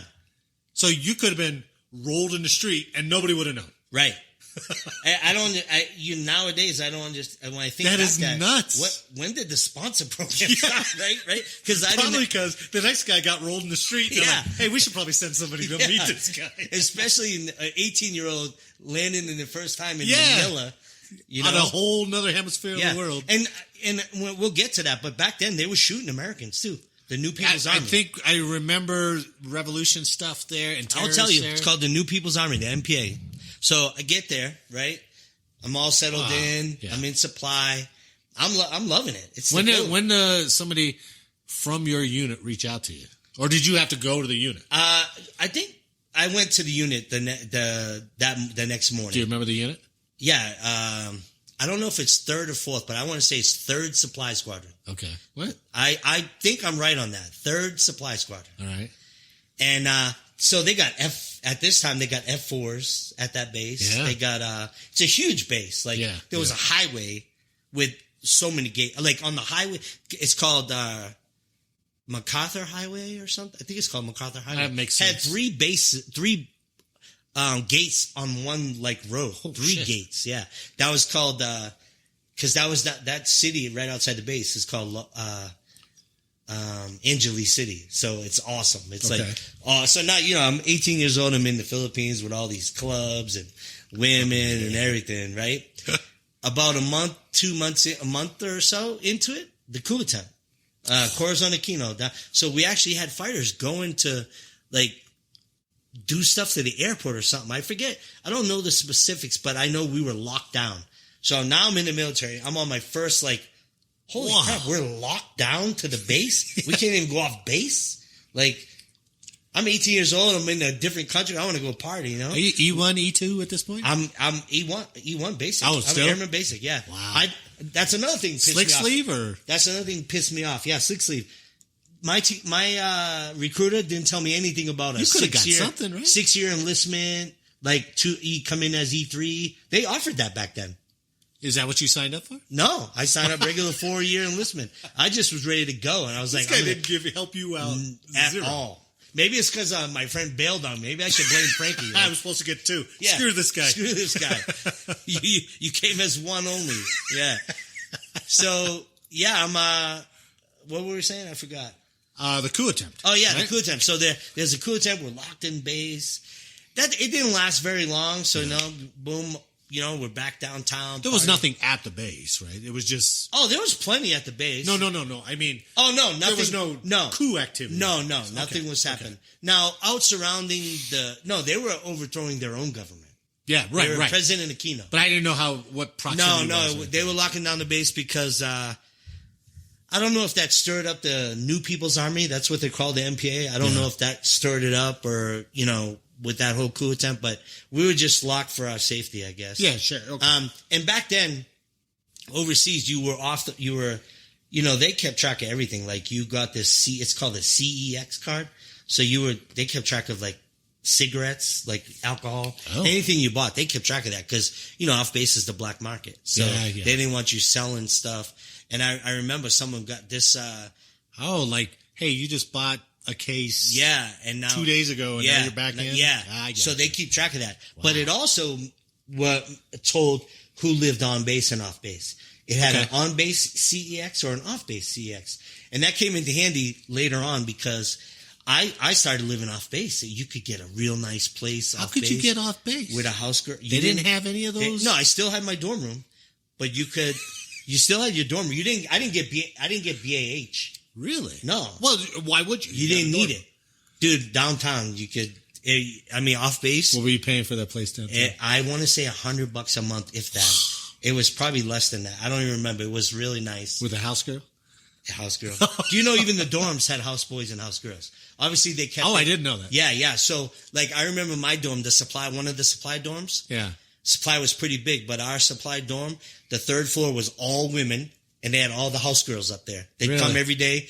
So you could have been rolled in the street and nobody would have known. Right. Nowadays I don't understand. When I think that is nuts. When did the sponsor program start? Right? Because because the next guy got rolled in the street. And like, hey, we should probably send somebody to meet this guy. Especially an 18-year-old landing in the first time in Manila. On a whole nother hemisphere of the world. And we'll get to that. But back then they were shooting Americans too. The New People's Army. I think I remember revolution stuff there. And I'll tell you, it's called the New People's Army, the NPA. So I get there, right? I'm all settled in. Yeah. I'm in supply. I'm loving it. It's when did somebody from your unit reach out to you, or did you have to go to the unit? I think I went to the unit the next morning. Do you remember the unit? Yeah. I don't know if it's 3rd or 4th, but I want to say it's 3rd Supply Squadron. Okay. What? I think I'm right on that. 3rd Supply Squadron. All right. And so they got at this time they got F4s at that base. Yeah. They got it's a huge base. Like there was a highway with so many gates. Like on the highway, it's called MacArthur Highway or something. I think it's called MacArthur Highway. That makes sense. Had 3 gates on one like road. 3 gates. Yeah. That was called because that was that city right outside the base is called Angeles City. So it's awesome. It's so now, I'm 18 years old. I'm in the Philippines with all these clubs and women and everything, right? About a month or so into it, the coup attempt, Corazon Aquino. So we actually had fighters going to do stuff to the airport or something. I forget. I don't know the specifics, but I know we were locked down. So now I'm in the military. I'm on my first, holy crap, we're locked down to the base? We can't even go off base? I'm 18 years old. I'm in a different country. I want to go party, Are you E1, E2 at this point? I'm E1 basic. Oh, still? I'm airman basic, yeah. Wow. That's another thing pissed me off. Slick sleeve or? That's another thing pissed me off. Yeah, slick sleeve. My recruiter didn't tell me anything about a 6-year enlistment, you come in as E3. They offered that back then. Is that what you signed up for? No, I signed up regular 4-year enlistment. I just was ready to go, and I was this guy didn't help you out at zero. all. Maybe it's because my friend bailed on me. Maybe I should blame Frankie. I was supposed to get 2. Yeah. Screw this guy. You came as one only. Yeah. So yeah, I'm. What were we saying? I forgot. The coup attempt. Oh yeah, right? The coup attempt. So there's a coup attempt. We're locked in base. It didn't last very long. So boom. We're back downtown. There was nothing at the base, right? It was just... Oh, there was plenty at the base. No. I mean... Oh, no, nothing. There was no coup activity. No, nothing was happening. Okay. Now, out surrounding they were overthrowing their own government. Yeah, right, right. President Aquino. But I didn't know what proximity No, they were locking down the base because... I don't know if that stirred up the New People's Army. That's what they call the MPA. I don't know if that stirred it up or, with that whole coup attempt, but we were just locked for our safety, I guess. Yeah, sure. Okay. And back then, overseas, they kept track of everything. You got this it's called the CEX card. So they kept track of cigarettes, alcohol, anything you bought. They kept track of that because, off base is the black market. So they didn't want you selling stuff. And I remember someone got this, hey, you just bought a case. Yeah, and now 2 days ago, and now you're back in. Yeah, so they keep track of that. Wow. But it also told who lived on base and off base. It had an on base CEX or an off base CEX, and that came into handy later on because I started living off base. So you could get a real nice place. How could you get off base with a house girl? They didn't have any of those. No, I still had my dorm room, but you could. You still had your dorm room. I didn't get BAH. Really? No. Well, why would you? You didn't need it. Dude, downtown, you could, off base. What were you paying for that place downtown? I want to say $100 a month, if that. It was probably less than that. I don't even remember. It was really nice. With a house girl? A house girl. Do you know even the dorms had house boys and house girls? Obviously, they kept... I didn't know that. Yeah. So, I remember my dorm, one of the supply dorms. Yeah. Supply was pretty big, but our supply dorm, the third floor was all women. And they had all the house girls up there. They'd come every day,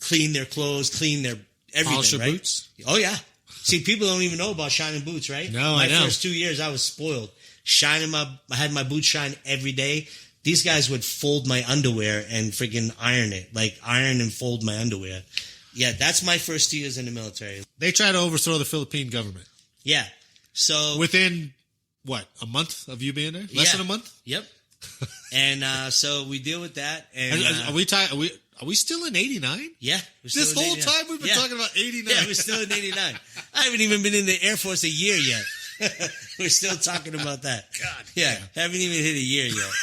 clean their clothes, clean their everything, polish your right? boots? Oh, yeah. See, people don't even know about shining boots, right? No, I know. My first 2 years, I was spoiled. I had my boots shine every day. These guys would fold my underwear and freaking iron it. Iron and fold my underwear. Yeah, that's my first 2 years in the military. They tried to overthrow the Philippine government. Yeah. So... Within, a month of you being there? Less than a month? Yep. And so we deal with that. And are we still in 89? Yeah. This whole time we've been talking about 89. Yeah, we're still in 89. I haven't even been in the Air Force a year yet. We're still talking about that. God. Yeah. Haven't even hit a year yet.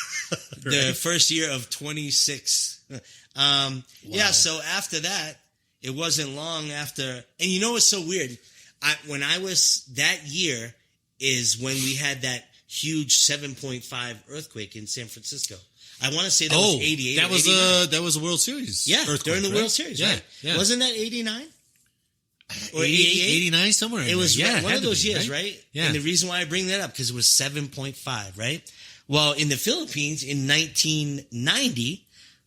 Right. The first year of 26. Wow. Yeah. So after that, it wasn't long after. And you know what's so weird? When I was that year is when we had that huge 7.5 earthquake in San Francisco. I want to say that was 88. That was a World Series. Yeah, earthquake, during the World Series, right? Yeah. Wasn't that 89? Or 89 somewhere. It was one of those years, right? Yeah. And the reason why I bring that up because it was 7.5, right? Well, in the Philippines in 1990,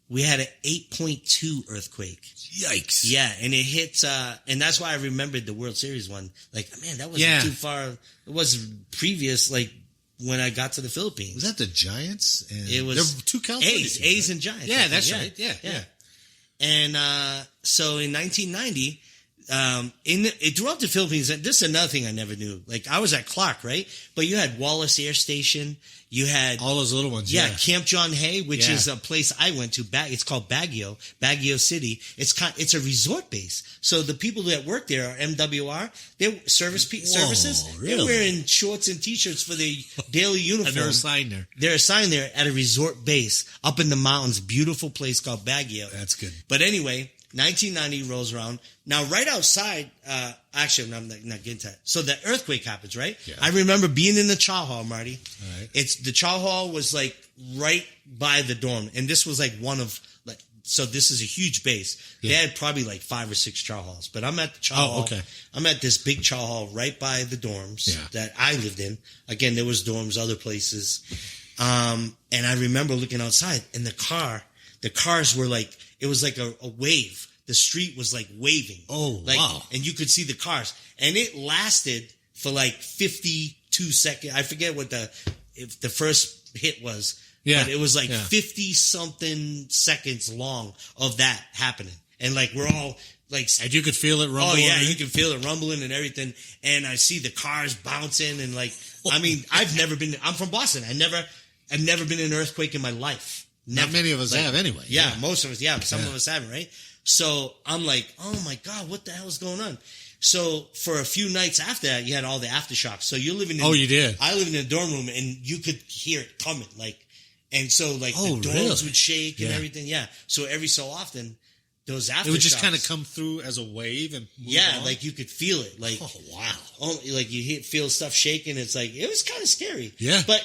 we had an 8.2 earthquake. Yikes! Yeah, and it hit, and that's why I remembered the World Series one. Man, that wasn't too far. It was previous, when I got to the Philippines. Was that the Giants? And it was there were two California A's, teams, A's and Giants. Yeah, that's right. Yeah. And so in 1990, throughout the Philippines, this is another thing I never knew. Like, I was at Clark, right? But you had Wallace Air Station. You had all those little ones. Yeah, Yeah. Camp John Hay, which is a place I went to. It's called Baguio City. It's a resort base. So the people that work there are MWR. They're services. Really? They're wearing shorts and T-shirts for their daily uniform. And they're assigned there. They're assigned there at a resort base up in the mountains. Beautiful place called Baguio. That's good. But anyway, 1990 rolls around. Now, right outside, actually, I'm not getting to that. So the earthquake happens, right? Yeah. I remember being in the chow hall, Marty. All right. The chow hall was like right by the dorm. And this was like so this is a huge base. Yeah. They had probably like 5 or 6 chow halls, but I'm at the chow hall. Okay. I'm at this big chow hall right by the dorms that I lived in. Again, there was dorms, other places. And I remember looking outside and the cars were like, it was like a wave. The street was like waving. Oh, wow. And you could see the cars. And it lasted for like 52 seconds. I forget what if the first hit was. Yeah. But it was like 50 something seconds long of that happening. And like, we're all like, And you could feel it rumbling. oh yeah, right? you can feel it rumbling and everything. And I see the cars bouncing and like, I mean, I'm from Boston. I've never been in an earthquake in my life. Not many of us have anyway. Yeah, most of us, some of us haven't, right? So I'm like, oh my God, what the hell is going on? So for a few nights after that, you had all the aftershocks. So you're living in... Oh, you did? I lived in a dorm room and you could hear it coming. And so the dorms really? would shake and everything. Yeah. So every so often, those aftershocks... It would just kind of come through as a wave and move on? like you could feel it. Like, oh, wow. Like you feel stuff shaking. It's like, it was kind of scary. Yeah. But,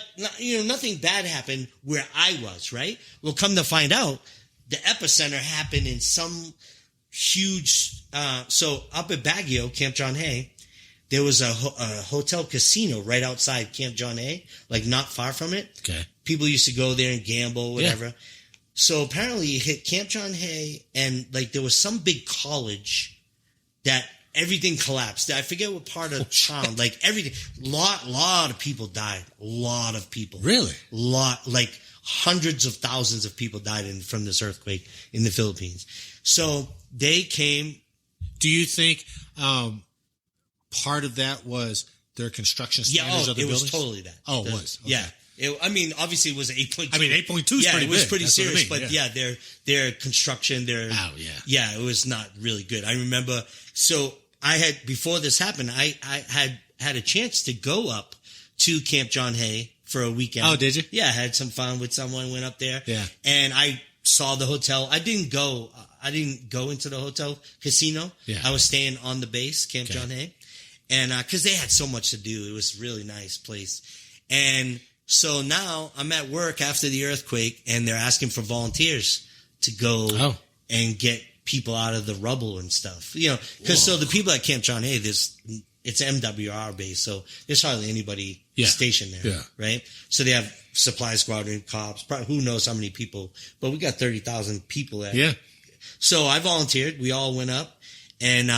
nothing bad happened where I was, right? Well, come to find out, the epicenter happened in some huge, so up at Baguio, Camp John Hay, there was a hotel casino right outside Camp John Hay, like not far from it. Okay. People used to go there and gamble, whatever. Yeah. So apparently it hit Camp John Hay and like there was some big college that everything collapsed. I forget what part of town, like everything, lot of people died. A lot of people. Really? Like hundreds of thousands of people died from this earthquake in the Philippines. So they came. Do you think part of that was their construction standards of the buildings? It was totally that. Oh, it was? Okay. Yeah. Obviously it was 8.2. I mean, 8.2 is pretty big. Yeah, it was pretty That's serious. what I mean. But their construction, yeah, it was not really good. I remember, so before this happened, I had a chance to go up to Camp John Hay for a weekend. Oh, did you? Yeah, I had some fun with someone, went up there. Yeah. And I saw the hotel. I didn't go into the hotel casino. Yeah. I was staying on the base, Camp John Hay. And, cause they had so much to do. It was a really nice place. And so now I'm at work after the earthquake and they're asking for volunteers to go and get people out of the rubble and stuff, cause so the people at Camp John Hay, it's MWR base. So there's hardly anybody stationed there. Right. So they have supply squadron, cops, probably who knows how many people, but we got 30,000 people there. Yeah. So I volunteered. We all went up and,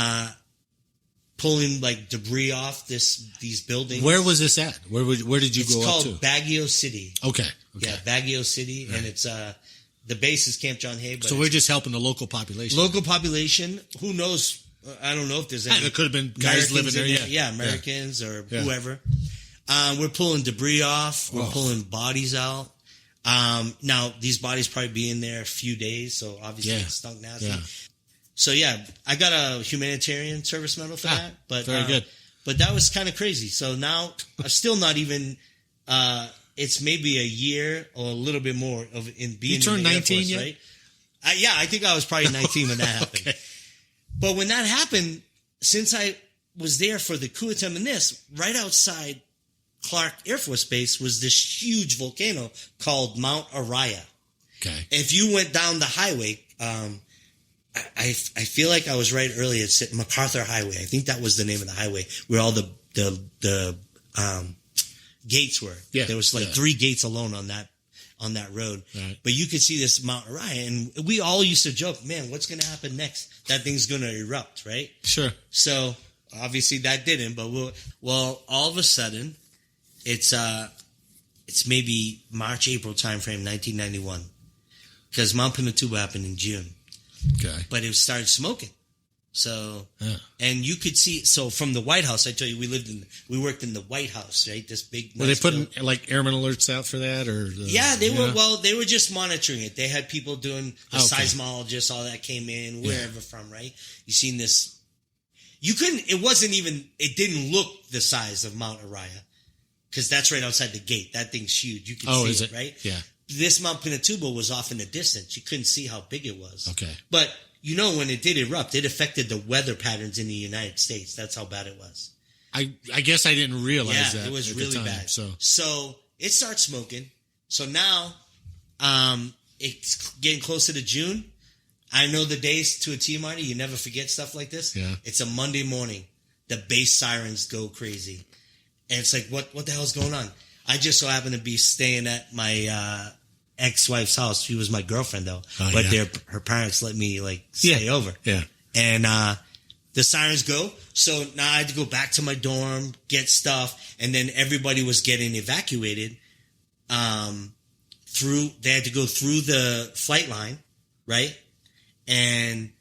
pulling like debris off these buildings. Where was this at? Where did you go up to? It's called Baguio City. Okay. Yeah, Baguio City, and it's the base is Camp John Hay. But so we're just helping the local population. Local population. Who knows? I don't know if there's any. There could have been guys living there. Yeah, Americans or whoever. We're pulling debris off. We're pulling bodies out. Now these bodies probably be in there a few days, so obviously it stunk nasty. Yeah. So I got a humanitarian service medal for that. But very good. But that was kind of crazy. So now I'm still not even. It's maybe a year or a little bit more in being. You turned in the 19 Air Force, yet? Right? I think I was probably 19 when that happened. Okay. But when that happened, since I was there for the coup attempt in this, right outside Clark Air Force Base was this huge volcano called Mount Araya. Okay. If you went down the highway, I feel like I was right earlier. It's MacArthur Highway. I think that was the name of the highway where all the gates were. Yeah. There was like 3 gates alone on that road. Right. But you could see this Mount Araya, and we all used to joke, man, what's going to happen next? That thing's going to erupt, right? Sure. So obviously that didn't, but all of a sudden it's maybe March, April timeframe, 1991, because Mount Pinatubo happened in June. Okay. But it started smoking. So, and you could see, so from the White House, I tell you, we worked in the White House, right? This big. Were they putting like airman alerts out for that, or? They were just monitoring it. They had people doing the seismologists, all that came in, wherever from, right? You seen this. It didn't look the size of Mount Araya, because that's right outside the gate. That thing's huge. You can see it, right? Yeah. This Mount Pinatubo was off in the distance. You couldn't see how big it was. Okay. But, when it did erupt, it affected the weather patterns in the United States. That's how bad it was. I guess I didn't realize that. It was at really the time, bad. So it starts smoking. So now, it's getting closer to June. I know the days to a T, Marty. You never forget stuff like this. Yeah. It's a Monday morning. The bass sirens go crazy. And it's like, what the hell's going on? I just so happen to be staying at my ex-wife's house. She was my girlfriend, though. But her parents let me, stay over. Yeah. And the sirens go. So now I had to go back to my dorm, get stuff. And then everybody was getting evacuated. They had to go through the flight line, right? And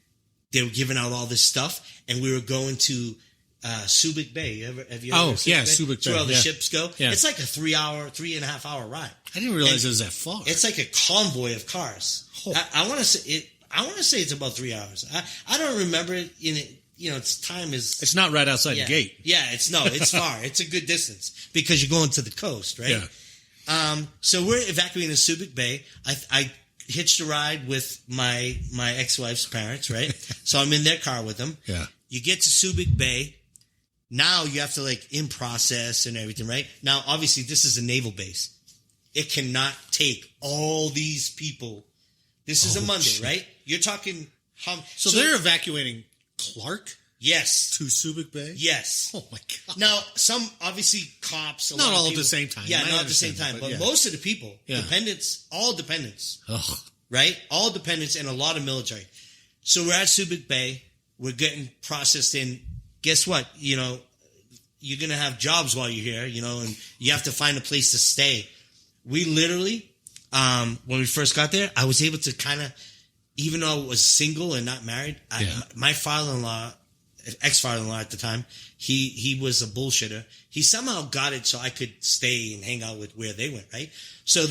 they were giving out all this stuff. And we were going to Subic Bay. Have you ever seen Subic Bay. That's where all the ships go. Yeah. It's like a 3.5 hour ride. I didn't realize it was that far. It's like a convoy of cars. Oh. I want to say it. I want to say it's about 3 hours. I don't remember it. Its time is. It's not right outside the gate. Yeah, it's far. It's a good distance because you're going to the coast, right? Yeah. So we're evacuating the Subic Bay. I hitched a ride with my ex-wife's parents, right? So I'm in their car with them. Yeah. You get to Subic Bay. Now you have to in process and everything, right? Now, obviously, this is a naval base. It cannot take all these people. This is a Monday, shit. Right? You're talking. So they're evacuating Clark? Yes. To Subic Bay? Yes. Oh my God. Now, some obviously cops. Not all at the same time. Yeah, not at the same time. But most of the people, all dependents. Ugh. Right? All dependents and a lot of military. So we're at Subic Bay. We're getting processed in. Guess what? You're going to have jobs while you're here, and you have to find a place to stay. We literally, when we first got there, I was able to kind of, even though I was single and not married, my father-in-law, ex-father-in-law at the time, he was a bullshitter. He somehow got it so I could stay and hang out with where they went, right? So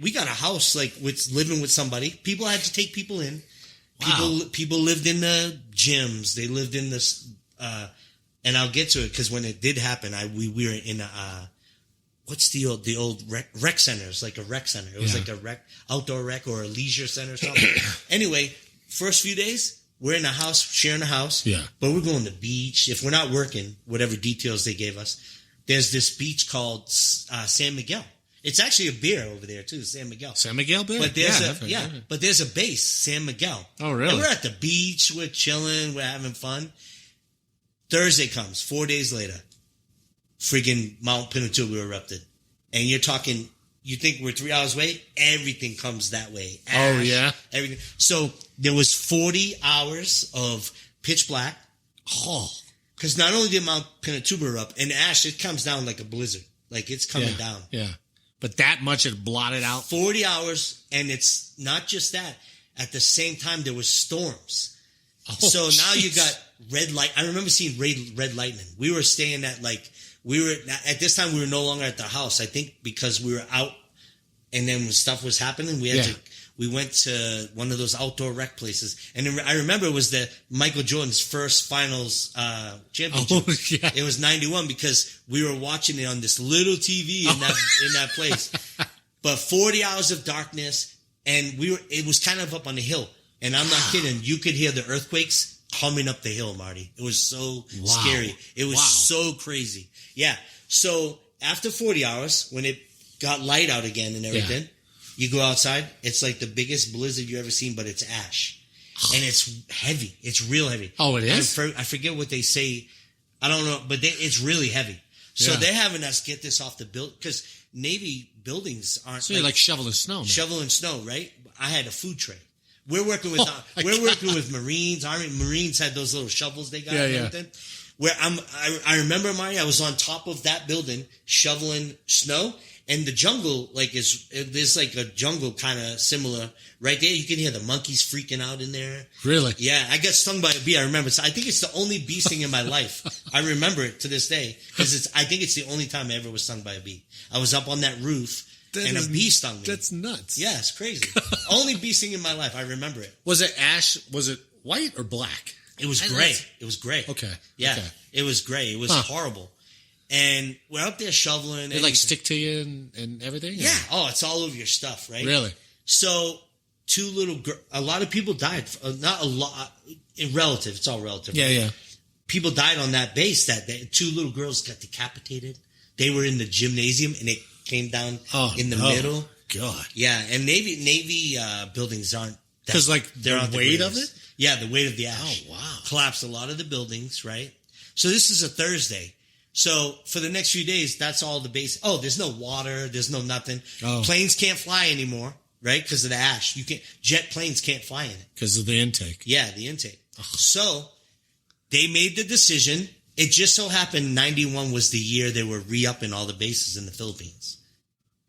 we got a house, living with somebody. People had to take people in. Wow. People lived in the gyms. They lived in this, and I'll get to it because when it did happen, we were in what's the old rec centers, like a rec center. It was like a outdoor rec or a leisure center or something. Anyway, first few days, we're in a house, sharing a house. Yeah. But we're going to the beach. If we're not working, whatever details they gave us, there's this beach called San Miguel. It's actually a beer over there too, San Miguel. San Miguel beer? But there's a base, San Miguel. Oh, really? And we're at the beach, we're chilling, we're having fun. Thursday comes, 4 days later. Friggin' Mount Pinatubo erupted. And you're talking, you think we're 3 hours away? Everything comes that way. Ash, oh, yeah? Everything. So there was 40 hours of pitch black. Oh. Because not only did Mount Pinatubo erupt, and ash, it comes down like a blizzard. Like it's coming down. Yeah. But that much it blotted out? 40 hours, and it's not just that. At the same time, there was storms. Oh, so now you got red light. I remember seeing red lightning. We were staying at at this time we were no longer at the house. I think because we were out, and then when stuff was happening, we went to one of those outdoor rec places. And I remember it was Michael Jordan's first finals championship. Oh, yeah. It was 91 because we were watching it on this little TV in that place. But 40 hours of darkness, and it was kind of up on the hill. And I'm not kidding. You could hear the earthquakes coming up the hill, Marty. It was so scary. It was so crazy. Yeah. So after 40 hours, when it got light out again and everything, you go outside. It's like the biggest blizzard you've ever seen, but it's ash. And it's heavy. It's real heavy. Oh, it is? I forget what they say. I don't know, but it's really heavy. So they're having us get this off the build because Navy buildings aren't. So you're like shoveling snow, man. Shoveling snow, right? I had a food tray. We're working with Marines. Marines had those little shovels they got and everything. Where I remember, Marty, I was on top of that building shoveling snow, And the jungle, there's like a jungle kind of similar right there. You can hear the monkeys freaking out in there. Really? Yeah, I got stung by a bee. I remember. So I think it's the only bee sting in my life. I remember it to this day because I think it's the only time I ever was stung by a bee. I was up on that roof and a bee stung me. That's nuts. Yeah, it's crazy. Only bee sting in my life. I remember it. Was it ash? Was it white or black? It was gray. It was gray. Okay. Yeah, okay. It was gray. It was horrible. And we're up there shoveling. They like stick to you and everything? Yeah. Oh, it's all over your stuff, right? Really? So a lot of people died. Not a lot. Relative. It's all relative. Yeah, yeah. People died on that base that day. 2 little girls got decapitated. They were in the gymnasium and it came down in the middle. God. Yeah. And Navy buildings aren't. Because the weight of it? Yeah, the weight of the ash. Oh, wow. Collapsed a lot of the buildings, right? So this is a Thursday. So for the next few days, that's all the base. Oh, there's no water. There's no nothing. Oh. Planes can't fly anymore, right? Because of the ash. Jet planes can't fly in it. Because of the intake. Yeah, the intake. Oh. So they made the decision. It just so happened 91 was the year they were re-upping all the bases in the Philippines.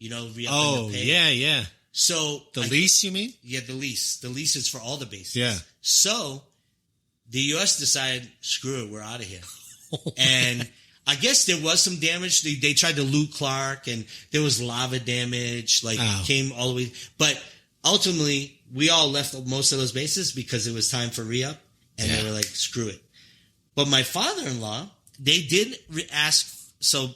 Re-upping the pay. Yeah. So the lease, you mean? Yeah, the lease. The lease is for all the bases. Yeah. So the U.S. decided, screw it, we're out of here. And I guess there was some damage. They tried to loot Clark, and there was lava damage, came all the way. But ultimately, we all left most of those bases because it was time for re-up, and they were like, screw it. But my father-in-law, they did ask, so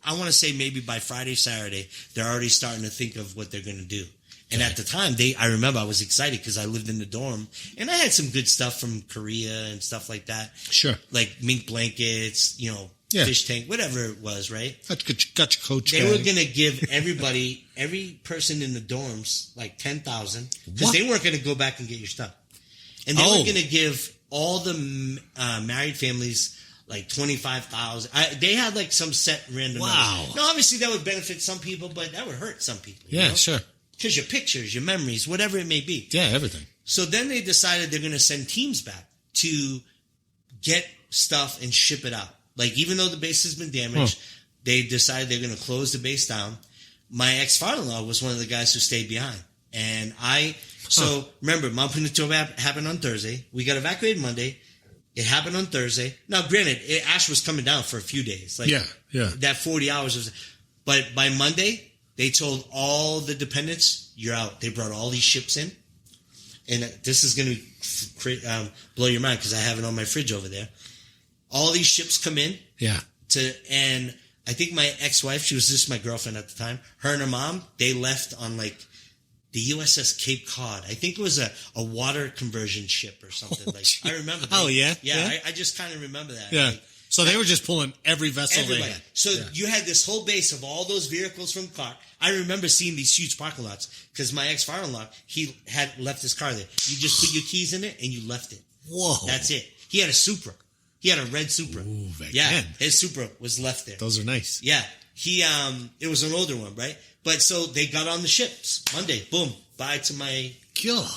I want to say maybe by Friday, Saturday, they're already starting to think of what they're going to do. And at the time, I remember I was excited because I lived in the dorm, and I had some good stuff from Korea and stuff like that. Sure. Like mink blankets, fish tank, whatever it was, right? Got your coach. They were going to give every person in the dorms like $10,000 because they weren't going to go back and get your stuff. And they were going to give all the married families like $25,000. They had like some set random numbers. Now, obviously that would benefit some people, but that would hurt some people. Yeah, sure. Because your pictures, your memories, whatever it may be. Yeah, everything. So then they decided they're going to send teams back to get stuff and ship it out. Like, even though the base has been damaged, they decided they're going to close the base down. My ex-father-in-law was one of the guys who stayed behind. And remember, Mount Pinatubo happened on Thursday. We got evacuated Monday. It happened on Thursday. Now, granted, ash was coming down for a few days. Like, that 40 hours was. But by Monday, they told all the dependents, you're out. They brought all these ships in. And this is going to blow your mind because I have it on my fridge over there. All these ships come in. Yeah. And I think my ex-wife, she was just my girlfriend at the time, her and her mom, they left on the USS Cape Cod. I think it was a water conversion ship or something. I remember that. Oh, yeah? Yeah. I just kind of remember that. Yeah. So they were just pulling every vessel everybody. they had. So you had this whole base of all those vehicles from Clark. I remember seeing these huge parking lots because my ex-father-in-law, he had left his car there. You just put your keys in it and you left it. Whoa. That's it. He had a Supra. He had a red Supra. Ooh, his Supra was left there. Those are nice. Yeah. It was an older one, right? But so they got on the ships Monday. Boom. Bye to my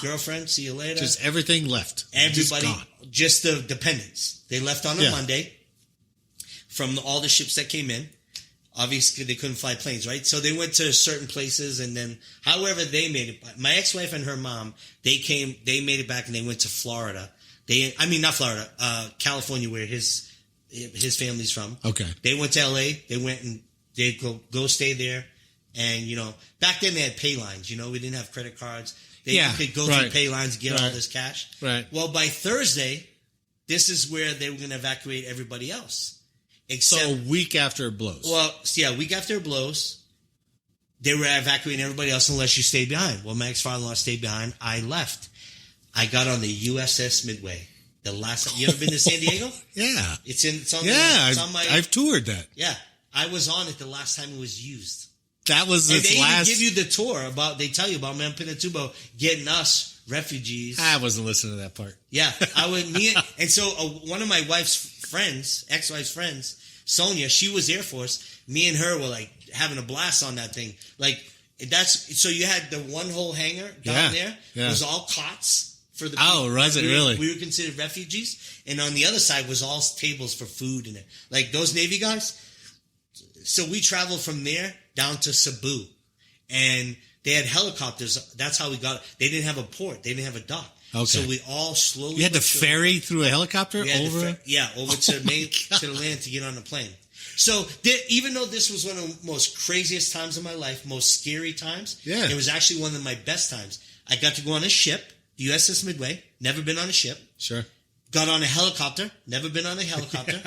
girlfriend. See you later. Just everything left. Everybody, just the dependents. They left on a Monday from all the ships that came in. Obviously, they couldn't fly planes, right? So they went to certain places, and then however they made it. My ex-wife and her mom, they made it back, and they went to Florida. Not Florida, California, where his family's from. Okay. They went to LA. They went and they go stay there. And, back then they had pay lines. We didn't have credit cards. You could go through pay lines, get all this cash. Right. Well, by Thursday, this is where they were going to evacuate everybody else. So a week after it blows. Well, a week after it blows, they were evacuating everybody else unless you stayed behind. Well, my ex-father-in-law stayed behind. I left. I got on the USS Midway. The last time. You ever been to San Diego? Yeah. It's on I've toured that. Yeah. I was on it the last time it was used. That was and they even give you the tour they tell you about Mount Pinatubo getting us refugees. I wasn't listening to that part. Yeah. And so one of my ex-wife's friends, Sonia, she was Air Force. Me and her were having a blast on that thing. So you had the one whole hangar down there. It was all cots for the people. Oh, was it really? We were considered refugees. And on the other side was all tables for food in it. Those Navy guys. So we traveled from there down to Cebu. And they had helicopters. That's how we got it. They didn't have a port. They didn't have a dock. Okay. So we all slowly... You had to ferry through a helicopter over? Over to the land to get on the plane. So even though this was one of the most craziest times of my life, most scary times, it was actually one of my best times. I got to go on a ship, the USS Midway, never been on a ship. Sure. Got on a helicopter, never been on a helicopter.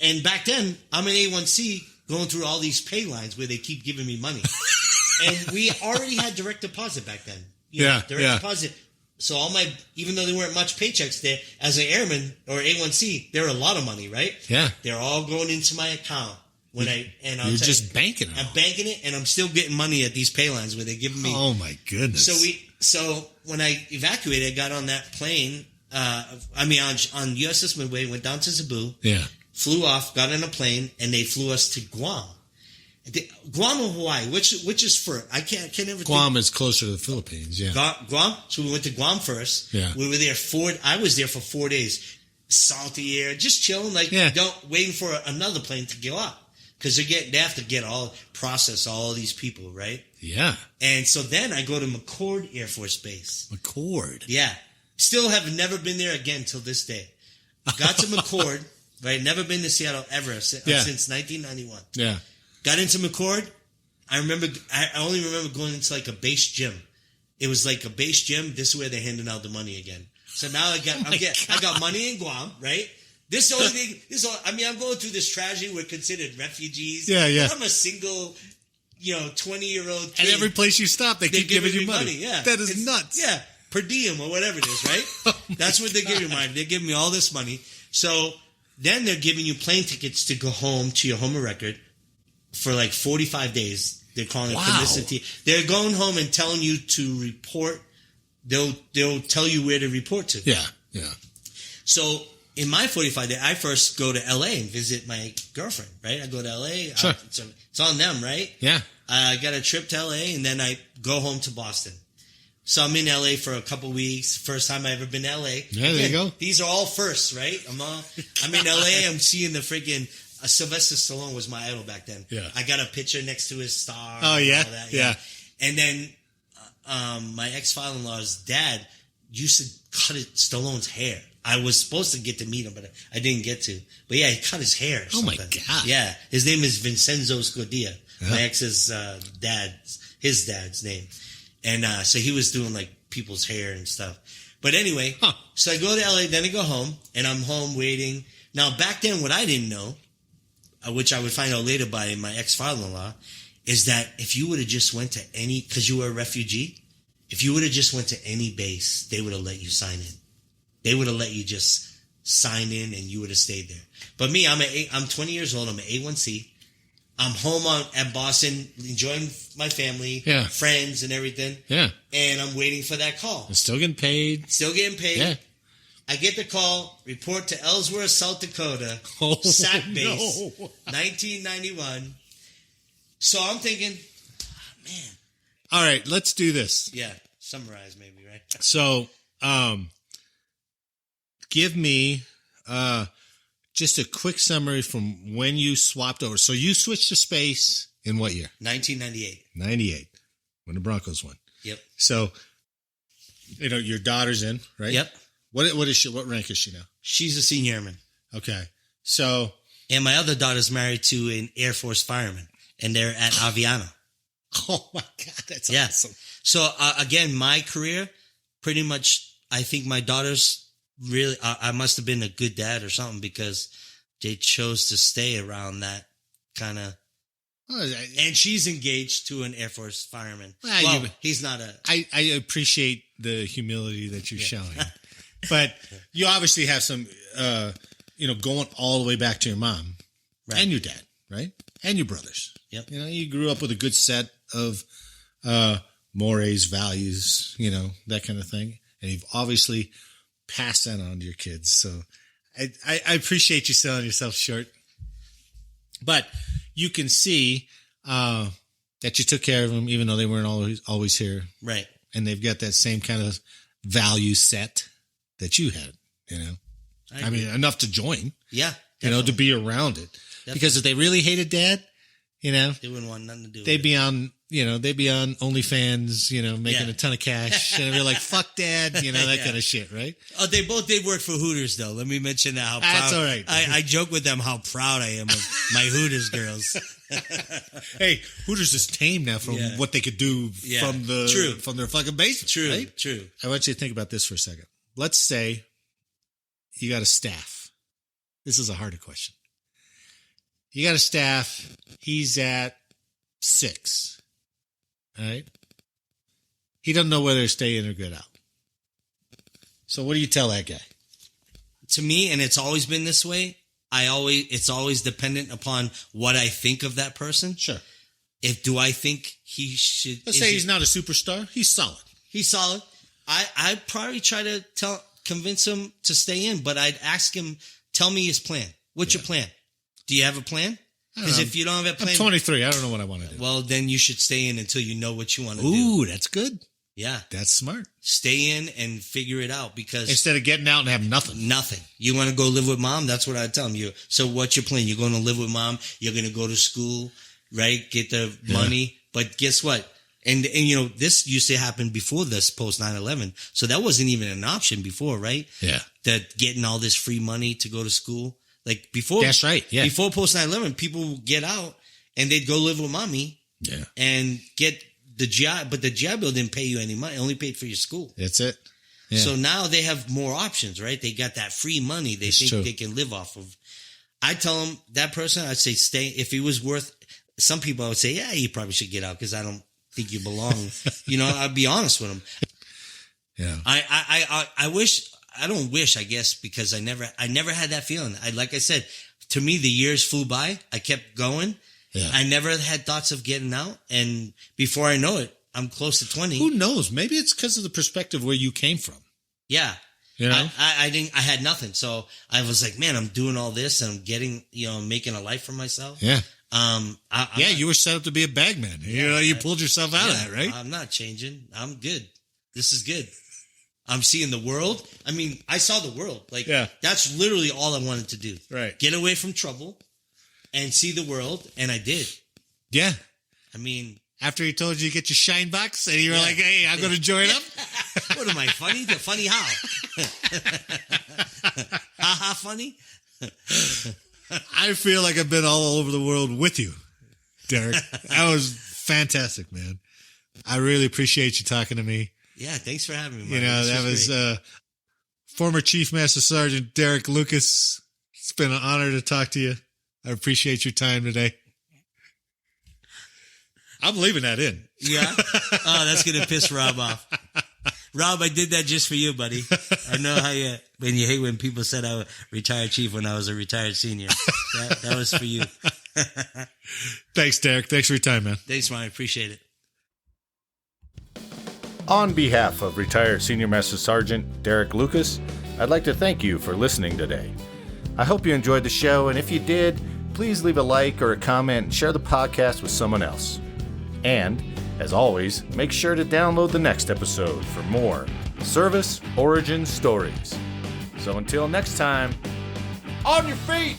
And back then, I'm an A1C going through all these pay lines where they keep giving me money. And we already had direct deposit back then. Direct deposit. So even though they weren't much paychecks there, as an airman or A1C, they're a lot of money, right? Yeah. They're all going into my account. You're just banking it. I'm banking it, and I'm still getting money at these pay lines where they're giving me. Oh my goodness! So when I evacuated, I got on that plane. On USS Midway, went down to Cebu. Yeah. Flew off, got on a plane, and they flew us to Guam. Guam or Hawaii? Which is for? I can't ever. Guam is closer to the Philippines. Yeah. Guam. So we went to Guam first. Yeah. We were there I was there for 4 days. Salty air, just chilling, waiting for another plane to go up because they have to process all these people, right? Yeah. And so then I go to McCord Air Force Base. McCord. Yeah. Still have never been there again till this day. Got to McCord. Right. Never been to Seattle ever since 1991. Yeah. Got into McCord. I only remember going into like a base gym. It was like a base gym. This is where they're handing out the money again. So now I got money in Guam, right? This is the only thing. I'm going through this tragedy. We're considered refugees. Yeah, yeah. I'm a single, 20-year-old kid. And every place you stop, they keep giving you money. Yeah. That is nuts. Yeah. Per diem or whatever it is, right? That's what they're giving me. They're giving me all this money. So then they're giving you plane tickets to go home to your home of record for like 45 days. They're calling it publicity. They're going home and telling you to report. They'll tell you where to report to. Yeah, yeah. So in my 45 day, I first go to LA and visit my girlfriend, right? I go to LA. Sure. It's on them, right? Yeah. I got a trip to LA and then I go home to Boston. So I'm in LA for a couple weeks. First time I ever been to LA. Yeah, there you go. These are all firsts, right? I'm in LA. I'm seeing the freaking Sylvester Stallone was my idol back then. Yeah. I got a picture next to his star. Oh yeah, yeah. And then my ex-father-in-law's dad used to cut Stallone's hair. I was supposed to get to meet him, but I didn't get to. But yeah, he cut his hair. Oh my God. Yeah, his name is Vincenzo Scodia. My ex's his dad's name. And so he was doing like people's hair and stuff. But anyway, so I go to LA, then I go home, and I'm home waiting. Now, back then, what I didn't know, which I would find out later by my ex-father-in-law, is that if you would have just went to because you were a refugee, if you would have just went to any base, they would have let you sign in. They would have let you just sign in and you would have stayed there. But me, I'm 20 years old. I'm an A1C. I'm home at Boston, enjoying my family, friends, and everything. Yeah. And I'm waiting for that call. I'm still getting paid. Yeah. I get the call, report to Ellsworth, South Dakota, SAC base, 1991. So I'm thinking, man. All right, let's do this. Yeah, summarize maybe, right? So, give me just a quick summary from when you swapped over. So you switched to space in what year? 1998. 98, when the Broncos won. Yep. So, your daughter's in, right? Yep. What is she? What rank is she now? She's a senior airman. Okay. So. And my other daughter's married to an Air Force fireman, and they're at Aviano. Oh my God, that's awesome. So again, my career, pretty much, I think my daughter's really, I must have been a good dad or something because they chose to stay around that kind of. And she's engaged to an Air Force fireman. Well, he's not a. I appreciate the humility that you're showing, but you obviously have some, going all the way back to your mom and your dad, right, and your brothers. Yep. You grew up with a good set of mores, values, that kind of thing, and you've obviously passed that on to your kids. So I appreciate you selling yourself short, but you can see that you took care of them, even though they weren't always here. Right. And they've got that same kind of value set that you had, enough to join. Yeah. Definitely. To be around it. Definitely. Because if they really hated dad, You know, They wouldn't want nothing to do with they'd it. be on, they'd be on OnlyFans, making a ton of cash. And I'd be like, fuck dad, that Yeah. kind of shit, right? Oh, they both did work for Hooters, though. Let me mention that. How proud, That's all right. I joke with them how proud I am of my Hooters girls. Hey, Hooters is tame now from Yeah. what they could do Yeah. from their fucking basement. True, right? true. I want you to think about this for a second. Let's say you got a staff. This is a harder question. You got a staff. He's at 6. All right. He doesn't know whether to stay in or get out. So what do you tell that guy? To me, and it's always been this way, it's always dependent upon what I think of that person. Sure. Do I think he should... Let's say he's not a superstar. He's solid. He's solid. I'd probably try to convince him to stay in, but I'd ask him, tell me his plan. What's your plan? Do you have a plan? Because if you don't have a plan... I'm 23. I don't know what I want to do. Well, then you should stay in until you know what you want to do. Ooh, that's good. Yeah. That's smart. Stay in and figure it out because... Instead of getting out and have nothing. Nothing. You want to go live with mom? That's what I'd tell him. So what's your plan? You're going to live with mom. You're going to go to school, right? Get the money. But guess what? And this used to happen before this post 9/11. So that wasn't even an option before, right? Yeah. That getting all this free money to go to school. Like before. That's right. Yeah. Before post 9/11, people would get out and they'd go live with mommy. Yeah. And get the GI, but the GI Bill didn't pay you any money. It only paid for your school. That's it. Yeah. So now they have more options, right? They got that free money they think true. they can live off of. I tell them, that person, I'd say stay. If he was worth, some people I would say, yeah, you probably should get out because I don't think you belong. I'd be honest with them. Yeah. I don't wish, I guess, because I never had that feeling. Like I said, to me, the years flew by. I kept going. Yeah. I never had thoughts of getting out. And before I know it, I'm close to 20. Who knows? Maybe it's because of the perspective where you came from. Yeah. I had nothing. So I was like, man, I'm doing all this and I'm getting, making a life for myself. Yeah. I'm you were set up to be a bagman. You pulled yourself out of that, right? I'm not changing. I'm good. This is good. I'm seeing the world. I mean, I saw the world. That's literally all I wanted to do. Right. Get away from trouble and see the world. And I did. Yeah. I mean, after he told you to get your shine box and you were like, hey, I'm going to join up. What am I, funny? Funny how? Ha funny? I feel like I've been all over the world with you, Derick. That was fantastic, man. I really appreciate you talking to me. Yeah, thanks for having me, Marty. That was former Chief Master Sergeant Derick Lucas. It's been an honor to talk to you. I appreciate your time today. I'm leaving that in. Yeah? Oh, that's going to piss Rob off. Rob, I did that just for you, buddy. I know how you hate when people said I was retired chief when I was a retired senior. That was for you. Thanks, Derick. Thanks for your time, man. Thanks, man. I appreciate it. On behalf of retired Senior Master Sergeant Derick Lucas, I'd like to thank you for listening today. I hope you enjoyed the show, and if you did, please leave a like or a comment and share the podcast with someone else. And, as always, make sure to download the next episode for more service origin stories. So until next time, on your feet!